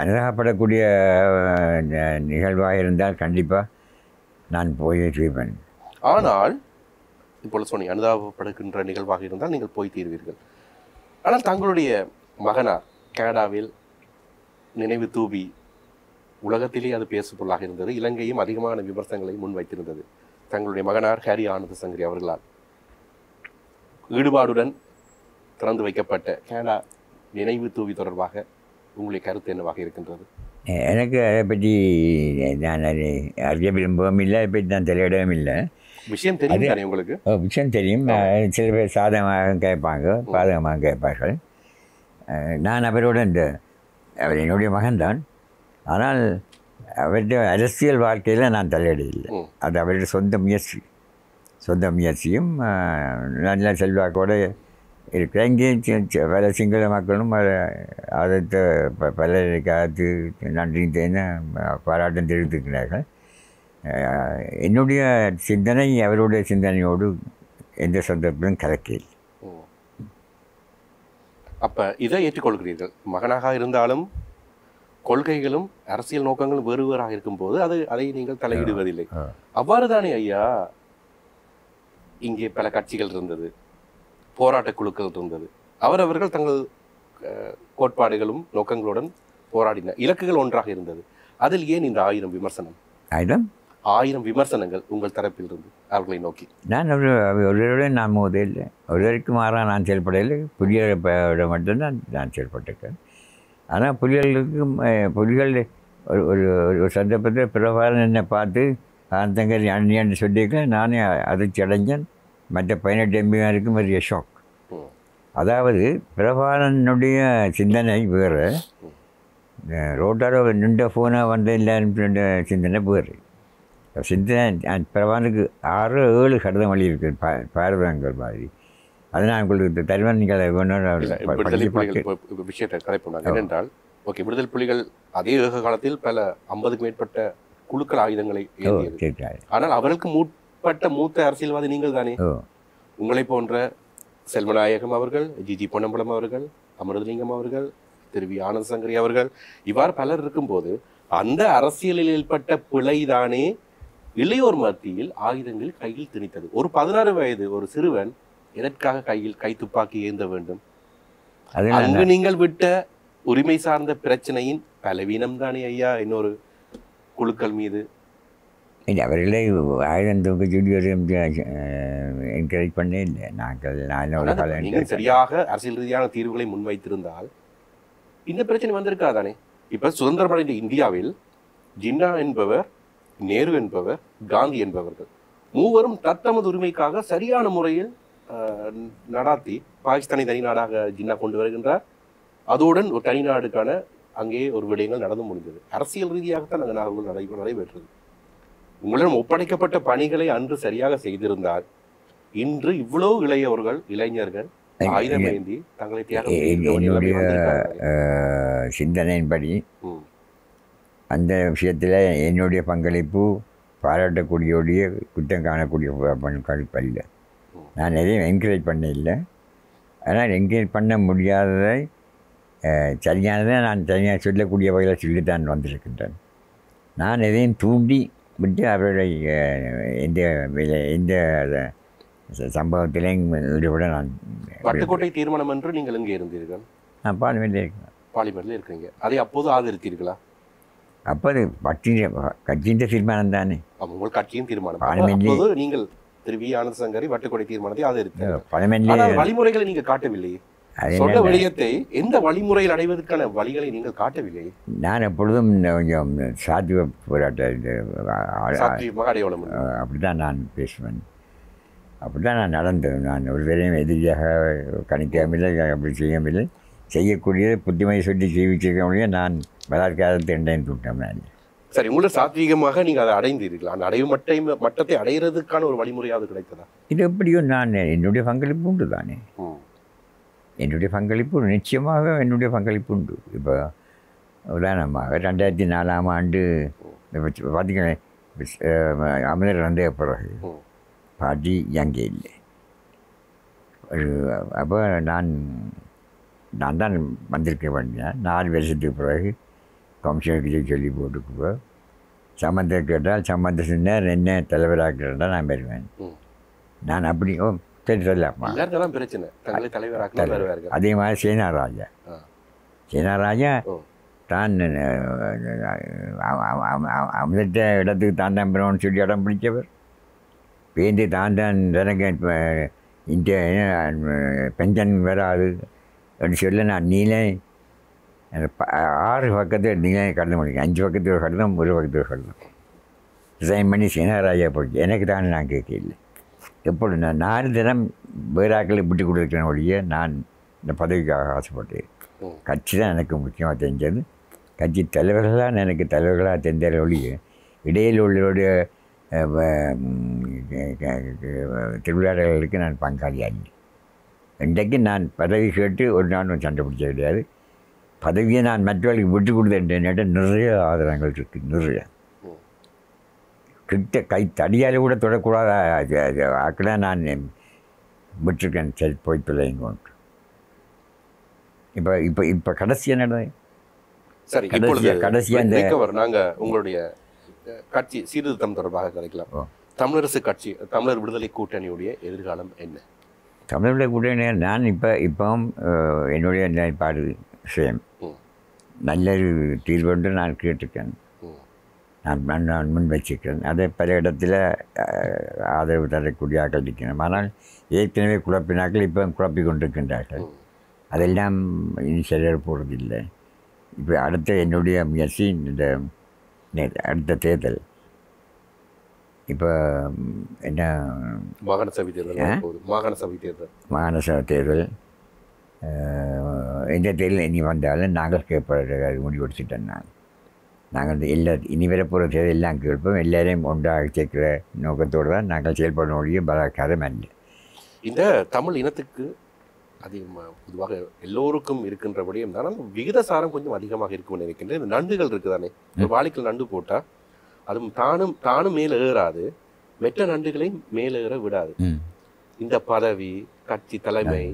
அனுதாபப்படக்கூடிய நிகழ்வாக இருந்தால் கண்டிப்பாக நான் போய் தீர்வேன். ஆனால் இப்பொழுது சொன்னீங்க அனுதாபப்படுகின்ற நிகழ்வாக இருந்தால் நீங்கள் போய் தீர்வீர்கள். ஆனால் தங்களுடைய மகனார் கனடாவில் நினைவு தூவி உலகத்திலே அது பேசு பொருளாக இருந்தது. இலங்கையும் அதிகமான விமர்சனங்களை முன்வைத்திருந்தது. தங்களுடைய மகனார் ஹரி ஆனந்த சங்கரி அவர்களால் ஈடுபாடுடன் திறந்து வைக்கப்பட்ட கனடா நினைவு தூவி தொடர்பாக உங்களுடைய கருத்து என்னவாக இருக்கின்றது? எனக்கு அதை பற்றி நான் அறிய விரும்பவும் இல்லை, அதை பற்றி நான் தலையிடவும் இல்லை. விஷயம் தெரியும் உங்களுக்கு? விஷயம் தெரியும். சில பேர் சாதகமாக கேட்பாங்க, பாதகமாக கேட்பார்கள். நான் அவரோட அவர் என்னுடைய மகன்தான். ஆனால் அவருடைய அரசியல் வாழ்க்கையில் நான் தலையிடவில்லை. அது அவருடைய சொந்த முயற்சியும் நல்ல செல்வாக்கோடு இருக்கிற. இங்கேயும் பல சிங்கள மக்களும் அதற்கு பலருக்காக நன்றி பாராட்டம் தெரிவித்திருக்கிறார்கள். என்னுடைய சிந்தனை அவருடைய சிந்தனையோடு எந்த சந்தர்ப்பத்திலும் கலக்கையில். அப்போ இதை ஏற்றுக்கொள்கிறீர்கள்? மகனாக இருந்தாலும் கொள்கைகளும் அரசியல் நோக்கங்களும் வேறு வேறாக இருக்கும்போது அதை நீங்கள் தலையிடுவதில்லை. அவ்வாறு தானே ஐயா இங்கே பல கட்சிகள் இருந்தது, போராட்ட குழுக்கள் இருந்தது. அவரவர்கள் தங்கள் கோட்பாடுகளும் நோக்கங்களுடன் போராடின. இலக்குகள் ஒன்றாக இருந்தது. அதில் ஏன் இந்த 1000 விமர்சனம்? 1000 விமர்சனங்கள் உங்கள் தரப்பில் இருந்து அவர்களை நோக்கி? நான் ஒருவருடன் நான் மோதவில்லை, ஒருவருக்கு மாறாக நான் செயல்படவில்லை. புலிகளோட மட்டும்தான் நான் செயல்பட்டிருக்கேன். ஆனால் புலிகள் ஒரு சந்தர்ப்பத்தில் பிரபாகரன் என்னை பார்த்து தங்கர் அண்ணியான்னு சொல்லியிருக்கேன். நானே அதிர்ச்சி அடைஞ்சேன். மற்ற 18 எம்பிமாருக்கும் பெரிய ஷாக். அதாவது பிரபாகரனுடைய சிந்தனை வேறு, ரோட்டாரோ நின்ற ஃபோனாக வந்து எல்லாரும் சிந்தனை போயிரு சிந்தனை பிரபானுக்கு 6-7 கடிதம் வழி இருக்குது பாரதங்கள் மாதிரி அது நான் உங்களுக்கு தருவேன். நீங்கள் விடுதலை புலிகள் விஷயத்தை கலைப்போம் ஏனென்றால் ஓகே விடுதலை புலிகள் அதே ஏக காலத்தில் பல 50க்கு மேற்பட்ட குழுக்கள் ஆயுதங்களை ஆனால் அவர்களுக்கு மூத்த அரசியல்வாதி நீங்கள் தானே. உங்களை போன்ற செல்வநாயகம் அவர்கள், ஜிஜி பொன்னம்பலம் அவர்கள், அமிர்தலிங்கம் அவர்கள், திரு வி ஆனந்த் சங்கரி அவர்கள் இவ்வாறு பலர் இருக்கும்போது அந்த அரசியலில் ஏற்பட்ட பிழைதானே இளையோர் மத்தியில் ஆயுதங்கள் கையில் திணித்தது. ஒரு 16 வயது ஒரு சிறுவன் எதற்காக கை துப்பாக்கி ஏந்த வேண்டும்? அங்கு நீங்கள் விட்ட உரிமை சார்ந்த பிரச்சனையின் பலவீனம் தானே ஐயா இன்னொரு குழுக்கள் மீது. அவர்களே ஆயுதம் தூக்க சொல்லி என்கரேஜ் பண்ணே இல்லை. நீங்கள் சரியாக அரசியல் ரீதியான தீர்வுகளை முன்வைத்திருந்தால் இந்த பிரச்சனை வந்திருக்காதானே. இப்ப சுதந்திரமடைந்த இந்தியாவில் ஜின்னா என்பவர், நேரு என்பவர், காந்தி என்பவர்கள் மூவரும் தத்தமது உரிமைக்காக சரியான முறையில் நடாத்தி பாகிஸ்தானை தனி நாடாக ஜின்னா கொண்டு வருகின்றார். அதோடன் ஒரு தனி நாடுக்கான அங்கே ஒரு விடயங்கள் நடந்து முடிந்தது. அரசியல் ரீதியாகத்தான் அங்கே நாடுகள் நடைபெற்றது. உங்களிடம் ஒப்படைக்கப்பட்ட பணிகளை அன்று சரியாக செய்திருந்தால் இன்று இவ்வளவு இளைஞர்கள் ஆயுதம் ஏந்தி தங்களை என்னுடைய சிந்தனையின்படி அந்த விஷயத்தில் என்னுடைய பங்களிப்பு பாராட்டக்கூடிய குற்றம் காணக்கூடிய பங்களிப்பல்ல. நான் எதையும் என்கரேஜ் பண்ண இல்லை. ஆனால் என்கரேஜ் பண்ண முடியாததை சரியானதை நான் தனியாக சொல்லக்கூடிய வகையில் சொல்லித்தான் வந்திருக்கின்றேன். நான் எதையும் தூண்டி விட்டு அவருடைய எந்த சம்பவத்திலையும் ஈடுபட நான் வட்டுக்கோட்டை தீர்மானம் என்று நீங்கள் எங்கே இருந்தீர்கள்? நான் பார்லிமெண்ட்டில் இருக்கேன். பார்லிமெண்ட்டில் இருக்கிறீங்க. அதை அப்போது ஆதரித்தீர்களா? அப்போ அது கட்சியின் தீர்மானம் தானே. உங்கள் கட்சியின் தீர்மானம். பார்லிமெண்ட்டில் நீங்கள் திரு வி ஆனந்த் சங்கரி வட்டுக்கோட்டை தீர்மானத்தை ஆதரித்தீர்கள். பார்லிமெண்ட்டில் வழிமுறைகளை நீங்கள் காட்டவில்லையே. சொன்ன விடயத்தை எந்த வழிமுறையில் அடைவதற்கான வழிகளை நீங்கள் காட்டவில்லை. நான் எப்பொழுதும் கொஞ்சம் சாத்திய போராட்ட அடையாளம் அப்படிதான் நான் பேசுவேன். அப்படிதான் நான் நடந்தது. நான் ஒரு வேலையும் எதிரியாக கணிக்கவில்லை, அப்படி செய்யவில்லை. செய்யக்கூடியதை புத்திமதி சொல்லி செய்விச்சிருக்க முடியும். நான் பலாத்காரத்தை எண்டையும் தூட்டேன். நான் சரி, உங்களோட சாத்வீகமாக நீங்கள் அதை அடைந்தீர்கள். அந்த அடைவு மட்டத்தை அடைகிறதுக்கான ஒரு வழிமுறையாவது கிடைத்ததா? இது எப்படியோ நான் என்னுடைய பங்களிப்பு உண்டு தானே. என்னுடைய பங்களிப்பு நிச்சயமாக என்னுடைய பங்களிப்பு உண்டு. இப்போ உதாரணமாக 2004ஆம் ஆண்டு பார்த்திங்கன்னா அமரர் வந்த பிறகு பாட்டி அங்கே இல்லை. அப்போ நான் தான் வந்திருக்க வேண்டிய 4 வருஷத்துக்கு பிறகு கமிஷனருக்கு சொல்லி போட்டுக்கு சம்மந்தம் கேட்டால் சம்மந்த சொன்னார் என்ன தலைவராக்கிறதா நான் வருவேன். நான் அப்படி சரி சொல்லலாமா பிரச்சனை. அதே மாதிரி சேனா ராஜா தான் அமிர்த இடத்துக்கு தான் பெறணும்னு சொல்லி இடம் பிடிச்சவர். பேந்து தான் எனக்கு இந்த பென்ஷன் வராது அப்படின்னு சொல்லி நான் நீலே 6 பக்கத்தில் நீங்களே கடிதம் முடியும். 5 பக்கத்தில் ஒரு கடிதம், 1 பக்கத்தில் ஒரு கடிதம் ரிசைன் பண்ணி சேனாராஜா போச்சு. எனக்கு தான் நான் கேட்கல. எப்பொழுது நான் 4 தினம் வேறாக்களை விட்டு கொடுக்குறேன் ஒழிய நான் இந்த பதவிக்காக ஆசைப்பட்டேன். கட்சி தான் எனக்கு முக்கியமாக தெரிஞ்சது. கட்சி தலைவர்களாக எனக்கு தலைவர்களாக தெரிஞ்ச ஒழிய இடையில் உள்ளவருடைய திருவிழாக்களுக்கு நான் பங்காளியாகி இன்றைக்கு நான் பதவி கேட்டு ஒரு நாளும் சண்டை பிடிச்ச கிடையாது. பதவியை நான் மற்றவர்களுக்கு விட்டு கொடுத்தேன். நிறைய ஆதாரங்கள் இருக்குது. நிறைய கிட்ட தடியால் கூட தொடக்கூடாத ஆக்கினா நான் விட்டுருக்கேன். சரி போய் பிள்ளைங்கோன்ட்டு. இப்போ கடைசியாக நடந்தது. சரி, கடைசியாக நாங்கள் உங்களுடைய கட்சி சீர்திருத்தம் தொடர்பாக கிடைக்கலாம். தமிழரசு கட்சி, தமிழர் விடுதலை கூட்டணியுடைய எதிர்காலம் என்ன? தமிழர் விடுதலை கூட்டணி நான் இப்போவும் என்னுடைய நிலைப்பாடு சேம். நல்ல தீர்வு நான் கேட்டிருக்கேன். நான் முன் வச்சிருக்கிறேன். அதை பல இடத்துல ஆதரவு தரக்கூடிய ஆக்கள் இருக்கிறேன். ஆனால் ஏற்கனவே குழப்பினாக்கள் இப்போ குழப்பி கொண்டிருக்கின்றார்கள். அதெல்லாம் இனி சரியாக போகிறதில்லை. இப்போ அடுத்த என்னுடைய முயற்சி இந்த அடுத்த தேர்தல். இப்போ என்ன மாகாண சபை தேர்தல், மாகாண சபை தேர்தல் எந்த தேர்தல் இனி வந்தாலும் நாங்கள் கேட்பது முடிவெடுத்துட்டேன் நாங்கள் எல்லா இனி வரப்போகிற தேர்தல் எல்லாம் கேட்போம், எல்லாரையும் ஒன்றாக சேர்க்கிற நோக்கத்தோடு தான் நாங்கள் செயல்பட முடியும். பலாக்காரம் அல்ல. இந்த தமிழ் இனத்துக்கு அது பொதுவாக எல்லோருக்கும் இருக்கின்றபடி இருந்தாலும் விகிதசாரம் கொஞ்சம் அதிகமாக இருக்கும்னு நினைக்கின்றேன். இந்த நண்டுகள் இருக்குதானே, ஒரு வாளிக்கல் நண்டு போட்டால் அதுவும் தானும் மேலே ஏறாது, மெட்ட நண்டுகளையும் மேலே ஏற விடாது. இந்த பதவி, கட்சி தலைமை,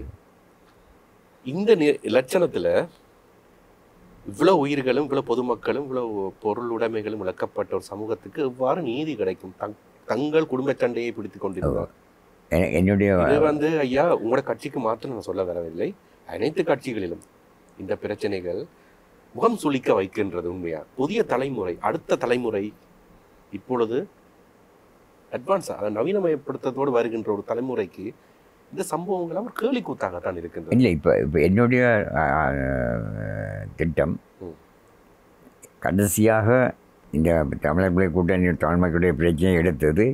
இந்த லட்சணத்தில் இவ்வளவு உயிர்களும் இவ்வளவு பொதுமக்களும் இவ்வளவு பொருள் உடைமைகளும் இழக்கப்பட்ட ஒரு சமூகத்துக்கு எவ்வாறு நீதி கிடைக்கும்? தங்கள் குடும்ப சண்டையை பிடித்து கொண்டிருந்தார். என்னுடைய இது ஐயா உங்களோட கட்சிக்கு மாற்றம் நான் சொல்ல வரவில்லை, அனைத்து கட்சிகளிலும் இந்த பிரச்சனைகள் முகம் சுளிக்க வைக்கின்றது. உண்மையா புதிய தலைமுறை, அடுத்த தலைமுறை இப்பொழுது அட்வான்ஸா அதை நவீனமயப்படுத்தத்தோடு வருகின்ற ஒரு தலைமுறைக்கு இந்த சம்பவங்கள் அவர் கேலி கூத்தாகத்தான் இருக்கின்றது. இல்லை, இப்போ என்னுடைய திட்டம் கடைசியாக இந்த தமிழர்களுடைய கூட்டணி தமிழ் மக்களுடைய பிரச்சனையை எடுத்தது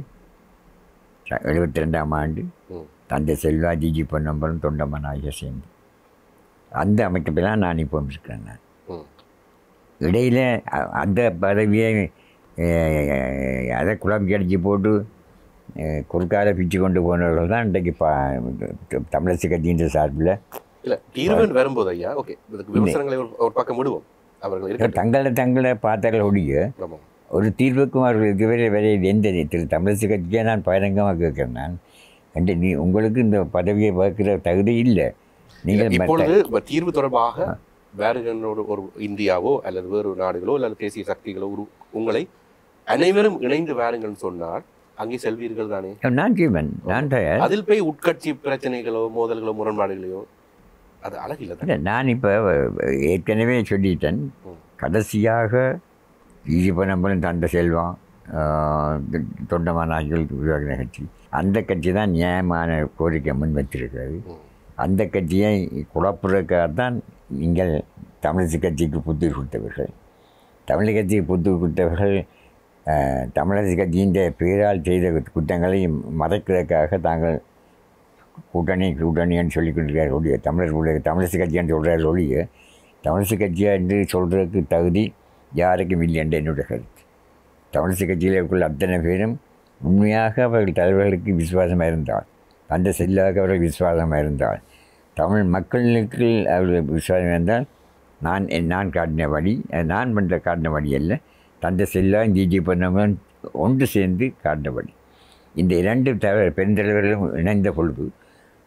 72ஆம் ஆண்டு தந்தை செல்வா, ஜிஜி பொன்னம்பலம், தொண்டம்மன் ஆகிய சேர்ந்து அந்த அமைக்கப்பெல்லாம் நான் இப்போ இருக்கிறேன். நான் இடையில் அந்த பதவியை அதை குழம்பி அடித்து போட்டு குறுக்கால பிச்சு கொண்டு போனவர்கள் தான் இன்றைக்கு தமிழரசு கட்சியின் சார்பில் இல்லை தீர்வு வரும்போது ஐயா ஓகே விமர்சனங்களை ஒரு பக்கம் விடுவோம். அவர்கள் தங்களை பார்த்தார்கள் ஒழிய ஒரு தீர்வுக்கும் அவர்கள் இதுவரை வரையில் எந்த தமிழரசு கட்சியை நான் பகிரங்கமாக கேட்குறேன். நான் என்று உங்களுக்கு இந்த பதவியை வகிக்கிற தகுதி இல்லை. நீங்கள் இப்பொழுது தீர்வு தொடர்பாக வேறு ஒரு இந்தியாவோ அல்லது வேறு நாடுகளோ அல்லது தேசிய சக்திகளோ உங்களை அனைவரும் இணைந்து வேறுங்கள்னு சொன்னால் அங்கே செல்வீர்கள் தானே? நான் ஜீவன், நான் தயார். அதில் போய் உட்கட்சி பிரச்சனைகளோ மோதல்களோ முரண்பாடுகளையோ அது அழகில்லை. நான் இப்போ ஏற்கனவே சொல்லிட்டேன். கடைசியாக இப்போ நம்மளும் தந்தை செல்வம், தொண்டமான ஆகியோருக்கு உருவாக்கின கட்சி, அந்த கட்சி தான் நியாயமான கோரிக்கை முன் வச்சிருக்கிறது. அந்த கட்சியை குழப்புறதுக்காகத்தான் நீங்கள் தமிழரசு கட்சிக்கு புத்துயிர் கொடுத்தவர்கள். தமிழக கட்சிக்கு புத்துயிர் கொடுத்தவர்கள் தமிழரசு கட்சியின் பெயரால் செய்த குற்றங்களை மறைக்கிறதுக்காக தாங்கள் கூட்டணின்னு சொல்லி கொண்டிருக்கிறார் ஒழிய தமிழரசு கட்சின்னு சொல்கிறார் ஒழிய தமிழரசு கட்சியாக என்று சொல்கிறதுக்கு தகுதி யாருக்கும் இல்லை என்று என்னுடைய கருத்து. தமிழரசு கட்சியில் உள்ள அத்தனை பேரும் உண்மையாக அவர்கள் தலைவர்களுக்கு விசுவாசமாக இருந்தால், அந்த செல்லாக அவர்கள் விசுவாசமாக இருந்தால், தமிழ் மக்களுக்கு அவர்கள் விசுவாசம் இருந்தால் நான் காட்டின வழி, நான் பண்ணுற காட்டின வழி அல்ல, தந்தை செல்லா ஜிஜி பொன்னம்பலம் ஒன்று சேர்ந்து காட்டினபடி. இந்த இரண்டு பெருந்தலைவர்களும் இணைந்த பொழுது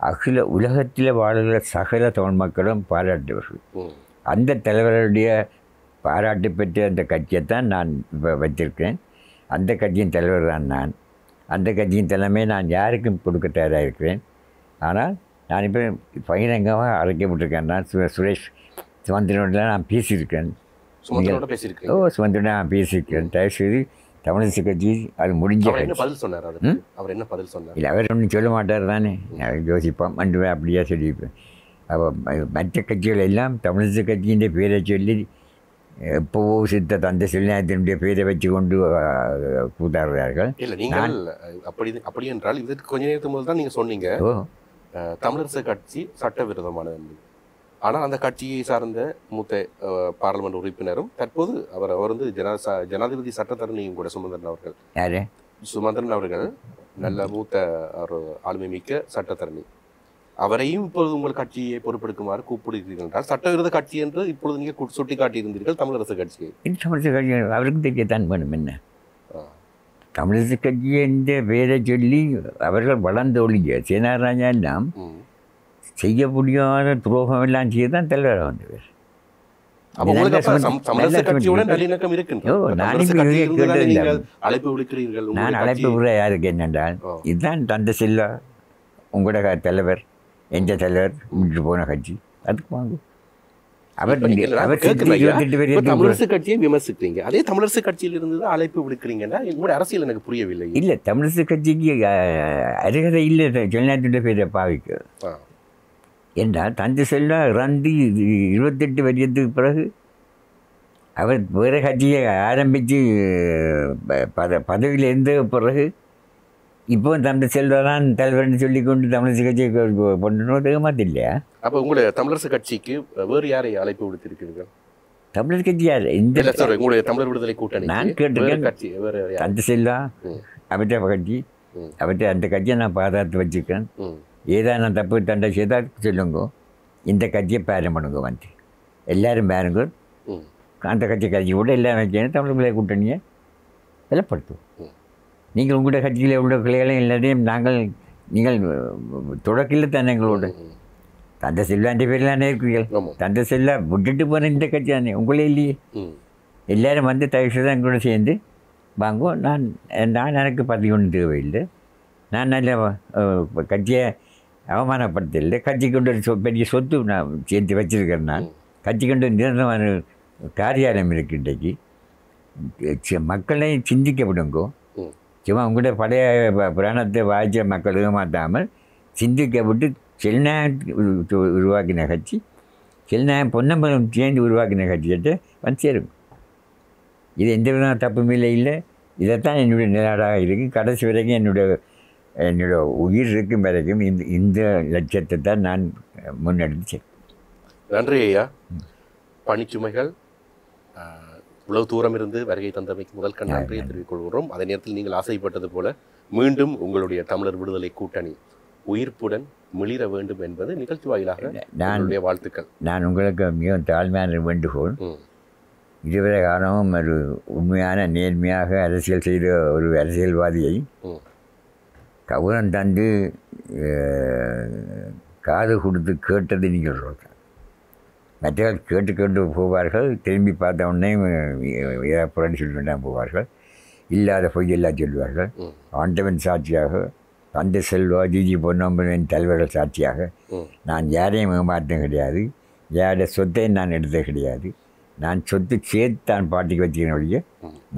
அகில உலகத்தில் வாழ்கிற சகல தமிழ் மக்களும் பாராட்டுவார்கள். அந்த தலைவர்களுடைய பாராட்டு பெற்ற அந்த கட்சியைத்தான் நான் இப்போ வச்சிருக்கேன். அந்த கட்சியின் தலைவர் தான் நான். அந்த கட்சியின் தலைமை நான் யாருக்கும் கொடுக்க தயாராக இருக்கிறேன். ஆனால் நான் இப்போ பகிரங்கமாக அழைக்கப்பட்டிருக்கேன். நான் சுரேஷ் சுமந்திரனோட நான் பேசியிருக்கேன். சுமந்திரனோட நான் பேசியிருக்கேன். தயவுசெய்து தமிழரசு கட்சி அது முடிஞ்ச பதில் சொன்னார். அவர் என்ன பதில் சொன்னார்? இல்லை, அவர் ஒன்றும் சொல்ல மாட்டார் தானே, யோசிப்போம் அண்டுவேன் அப்படியா சொல்லியிருப்பேன். அப்போ மற்ற கட்சிகள் எல்லாம் தமிழரசு கட்சியின் பேரை சொல்லி எப்போவோ சித்த தந்தை செல்வத்தினுடைய பேரை வச்சு கொண்டு கூத்தாடுறார்கள். இல்லை, நீங்கள் அப்படி என்றால் இதற்கு கொஞ்ச நேரத்துக்கு முதல் தான் நீங்கள் சொன்னீங்க தமிழரசு கட்சி சட்டவிரோதமானது. ஆனால் அந்த கட்சியை சார்ந்த மூத்த பாராளுமன்ற உறுப்பினரும் தற்போது அவர் வந்து ஜனாதிபதி சட்டத்தரணியும் கூட சுமந்திரன் அவர்கள் நல்ல மூத்த ஒரு ஆளுமை மிக்க சட்டத்தரணி. அவரையும் இப்பொழுது உங்கள் கட்சியை பொறுப்பெடுக்குமாறு கூப்பிடுகிறீர்கள் என்றால் சட்டவிரோத கட்சி என்று இப்பொழுது நீங்கள் சுட்டி காட்டியிருந்தீர்கள் தமிழரசு கட்சியை. தமிழரசு கட்சி அவருக்கு தெரியத்தான் வேணும். என்ன தமிழரசு கட்சியை இந்த பேரை சொல்லி அவர்கள் வளர்ந்த ஒழிய சேனாராஜா எல்லாம் செய்ய முடியாத துரோகம் எல்லாம் செய்ய தான் தலைவராக வந்தவர். நான் அழைப்பு விட யாருக்கு என்னென்றால், இதுதான் தந்தை செல்வா உங்களோட தலைவர், எந்த தலைவர் விட்டு போன கட்சி, அதுக்கு வாங்கும். தமிழரசு கட்சியை விமர்சிக்கிறீங்க, அதே தமிழரசு கட்சியில் இருந்து தான் அழைப்பு விடுக்கிறீங்கன்னா உங்களுடைய அரசியல் எனக்கு புரியவில்லை. இல்லை, தமிழரசு கட்சிக்கு அருகதை இல்லை ஜனநாயகத்தின் பேரை பாவிக்க என்றால் தந்தை செல்வா இறந்து 28 வருடத்துக்கு பிறகு அவர் வேறு கட்சியை ஆரம்பித்து பதவியில் இருந்த பிறகு இப்போ தமிழ் செல்வரான் தலைவர்னு சொல்லி கொண்டு தமிழரசு கட்சியை பண்ணணும் ஏமாத்தில்லையா? அப்போ உங்களுடைய தமிழரசு கட்சிக்கு வேறு யாரை அழைப்பு விடுத்திருக்கிறீர்கள்? தமிழர் கட்சி யார்? இந்த இல்ல சார், உங்களுடைய தமிழர் விடுதலை கூட்டணி நான் கேட்டிருக்கேன். கட்சி வேறு யார்? அந்த செல்வா ம். அவற்றை கட்சி அவற்றை அந்த கட்சியை நான் பாதுகாத்து வச்சுருக்கேன். ம். ஏதா நான் தப்பு தண்டை செய்தால் சொல்லுங்க, இந்த கட்சியை பேரம் பண்ணுங்க வந்து எல்லாரும் பேருங்க. ம். அந்த கட்சி கூட எல்லாம் வச்சு தமிழ் விடுதலை கூட்டணியை பலப்படுத்தும். ம். நீங்கள் உங்களுடைய கட்சியில் உள்ள கிளைகளையும் எல்லாத்தையும் நீங்கள் தொடக்கில் தானே எங்களோட தந்தை செல்வான்ற பேரில் தானே இருக்கிறீர்கள். ஆமா. தந்தை செல்வா விட்டுட்டு போன இந்த கட்சி தானே உங்களே இல்லையே. ம். எல்லோரும் வந்து தயவுசு தான் எங்களோட சேர்ந்து வாங்குவோம். நான் எனக்கு பதவி ஒன்றும் தேவையில்லை. நான் நல்ல கட்சியை அவமானப்படுத்தலை. கட்சி கொண்டு ஒரு பெரிய சொத்து நான் சேர்த்து வச்சுருக்கிறேன். நான் கட்சி கொண்டு நிரந்தரமான காரியாலயம் இருக்குது இன்றைக்கு. மக்களை சிந்திக்க விடுங்கோ. ம். சும்மா உங்கள்கிட்ட பழைய புராணத்தை வாய்ச்ச மக்கள் ஏமாற்றாமல் சிந்திக்க விட்டு செல்நாயம் உருவாக்கின கட்சி, செல்நாயம் பொன்னம்பலம் சேர்ந்து உருவாக்கின கட்சிகிட்ட வந்து சேரும். இது எந்த விதமான தப்புமில்லை இல்லை. இதைத்தான் என்னுடைய நிலைப்பாடாக இருக்குது. கடைசி வரைக்கும் என்னோட உயிர் இருக்கும் வரைக்கும் இந்த லட்சியத்தை தான் நான் முன்னெடுத்து. நன்றி ஐயா. பணிச்சுமைகள் இவ்வளவு தூரம் இருந்து வருகை தந்தமைக்கு முதல் கண் நன்றியை தெரிவித்துக் கொள்கிறோம். அதே நேரத்தில் நீங்கள் ஆசைப்பட்டது போல மீண்டும் உங்களுடைய தமிழர் விடுதலை கூட்டணி உயிர்ப்புடன் மிளிர வேண்டும் என்பது நிகழ்ச்சி வாயிலாக என்னுடைய வாழ்த்துக்கள். நான் உங்களுக்கு மிகவும் தாழ்மையான வேண்டுகோள். இதுவரை காலமும் ஒரு உண்மையான நேர்மையாக அரசியல் செய்த ஒரு அரசியல்வாதியை கவுரம் தந்து காது கொடுத்து கேட்டது நீங்கள் சொல்கிறேன். மற்றவர்கள் கேட்டுக்கொண்டு போவார்கள். திரும்பி பார்த்த உடனே புரண்டு சொல்லிட்டு தான் போவார்கள். இல்லாத பொய்யெல்லாம் சொல்லுவார்கள். ஆண்டவன் சாட்சியாக, தந்தை செல்வா, ஜிஜி பொன்னம்பலன் தலைவர்கள் சாட்சியாக நான் யாரையும் ஏமாற்றம் கிடையாது. யாருடைய சொத்தையும் நான் எடுத்தது கிடையாது. நான் சொத்து சேர்த்து தான் பாட்டிக்கு வச்சுக்கிறேன்.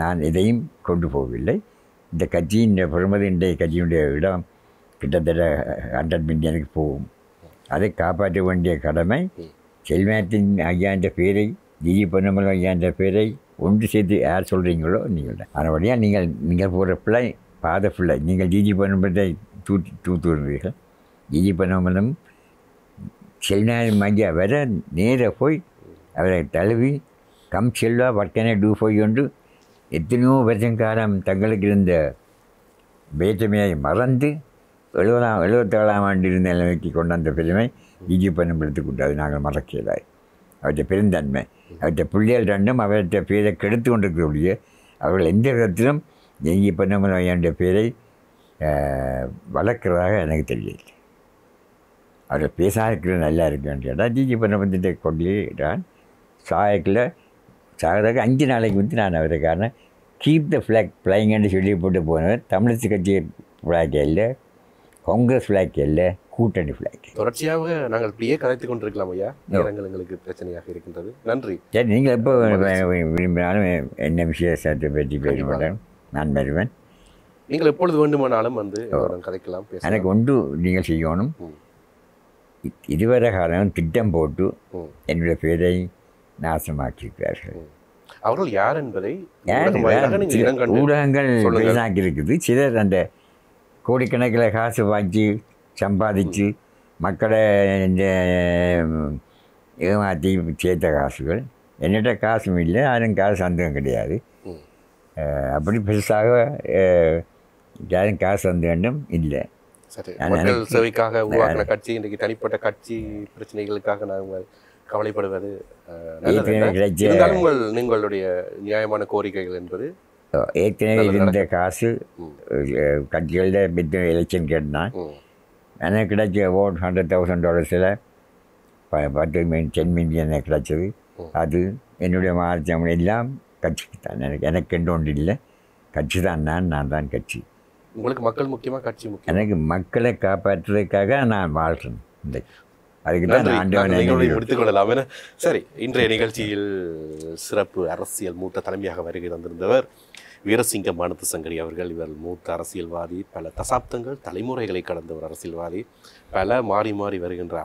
நான் எதையும் கொண்டு போகவில்லை. இந்த கட்சியின் பெருமதி இன்றைய கட்சியினுடைய இடம் கிட்டத்தட்ட 100 மில்லியனுக்கு போகும். அதை காப்பாற்ற வேண்டிய கடமை செல்வத்தின் ஐயா என்ற பேரை, ஜிஜி பொன்னம்பலம் ஐயா என்ற பேரை ஒன்று சேர்த்து யார் சொல்கிறீங்களோ நீங்கள் தான். அதனுடைய நீங்கள் போகிற பிள்ளை பாத பிள்ளை. நீங்கள் ஜிஜி பொன்னம்பலத்தை தூத்துவீர்கள். ஜிஜி பொன்னம்பலம் செல்வம் ஐயா வர நேராக போய் அவரை தழுவி கம் செல்வா வர்க்கனை டூ போய் கொண்டு எத்தனையோ வருஷம் காலம் தங்களுக்கு இருந்த வேற்றுமையை மறந்து 77ஆம் ஆண்டு இருந்த நிலைமைக்கு கொண்டாந்த பெருமை ஜிஜி பொன்னம்பலத்துக்கு உண்டு. அது நாங்கள் மறக்கலாய். அவற்றை பெருந்தன்மை, அவற்றை பிள்ளைகள் ரெண்டும் அவற்றை பேரை கெடுத்து கொண்டிருக்கக்கூடிய அவர்கள் எந்த விதத்திலும் ஜிஜி பொன்னம்பலம் என்ற பேரை வளர்க்கிறதாக எனக்கு தெரியல. அவரை பேசாத நல்லா இருக்குன்னு கேட்டால் ஜிஜி பொன்னம்பலத்தை கொண்டேன் சாயக்கில் சாகிறதுக்கு 5 நாளைக்கு வந்து நான் அவருக்கான கீப் த ஃப்ளாக் ஃப்ளைங்கன்னு சொல்லி போட்டு போனவர். தமிழரசு கட்சி ஃப்ளாக் இல்லை, காங்கிரஸ் ஃப்ளாக் இல்லை, கூட்டணி ஃப்ளாக். தொடர்ச்சியாக நாங்கள் இப்படியே கதைத்து கொண்டிருக்கலாம் ஐயா. நேரங்கள் எங்களுக்கு பிரச்சனையாக இருக்கின்றது. நன்றி. சரி, நீங்கள் எப்போ விரும்பினாலும் என்ன விஷயத்தை பற்றி பேச மாட்டேன், நான் வருவேன். நீங்கள் எப்பொழுது வேண்டுமானாலும் வந்து கதைக்கலாம். எனக்கு ஒன்று நீங்கள் செய்யணும். இதுவரை காலம் திட்டம் போட்டு என்னுடைய பேரை நாசமாக்கியிருக்கிறார்கள். அவர்கள் யார் என்பதை ஊடகங்கள் பெரிதாக்கி இருக்குது. சிலர் அந்த கோடிக்கணக்கில் காசு வாங்கி சம்பாதிச்சு மக்களை இந்த ஏமாற்றி சேர்த்த காசுகள். என்னிட்ட காசும் இல்லை, யாரும் காசு சந்தேகம் கிடையாது. அப்படி பெருசாக யாரும் காசு சந்தேகம் இல்லை. மக்கள் சேவைக்காக உருவாக்கின கட்சி இன்றைக்கு தனிப்பட்ட கட்சி பிரச்சனைகளுக்காக நாங்கள் கவலைப்படுவது நீங்களுடைய நியாயமான கோரிக்கைகள் என்பது ஏற்கனவே இருந்த காசு கட்சிகளில் எலெக்ஷன் கேட்டான். எனக்கு கிடைச்ச ஓட் $100,000 10 மில்லியன் கிடைச்சது. அது என்னுடைய மாநிலம் எல்லாம் கட்சிக்கு தான். எனக்கு எந்த ஒன்று இல்லை, கட்சி தான். நான் தான் கட்சி. உங்களுக்கு மக்கள் முக்கியமாக கட்சி முக்கியம்? எனக்கு மக்களை காப்பாற்றுறதுக்காக நான் வாழ்கிறேன். அதுக்கு தான் முடித்துக் கொள்ளலாம். சரி, இன்றைய நிகழ்ச்சியில் சிறப்பு அரசியல் மூத்த தலைமையாக வருகை தந்திருந்தவர் வீரசிங்க மானத்தசங்கரி அவர்கள். இவர் மூத்த அரசியல்வாதி, பல தசாப்தங்கள் தலைமுறைகளை கடந்த ஒரு அரசியல்வாதி, பல மாறி மாறி வருகின்ற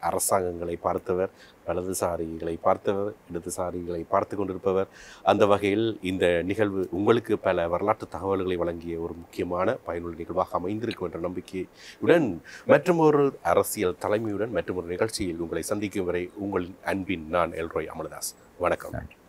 அரசாங்கங்களை பார்த்தவர், வலதுசாரிகளை பார்த்தவர், இடதுசாரிகளை பார்த்து கொண்டிருப்பவர். அந்த வகையில் இந்த நிகழ்வு உங்களுக்கு பல வரலாற்று தகவல்களை வழங்கிய ஒரு முக்கியமான பயனுள்ள நிகழ்வாக அமைந்திருக்கும் என்ற நம்பிக்கையுடன் மற்றும் ஒரு அரசியல் தலைமையுடன் மற்றும் ஒரு நிகழ்ச்சியில் உங்களை சந்திக்கும் வரை உங்களின் அன்பின் நான் எல்ரோய் அமலதாஸ். வணக்கம்.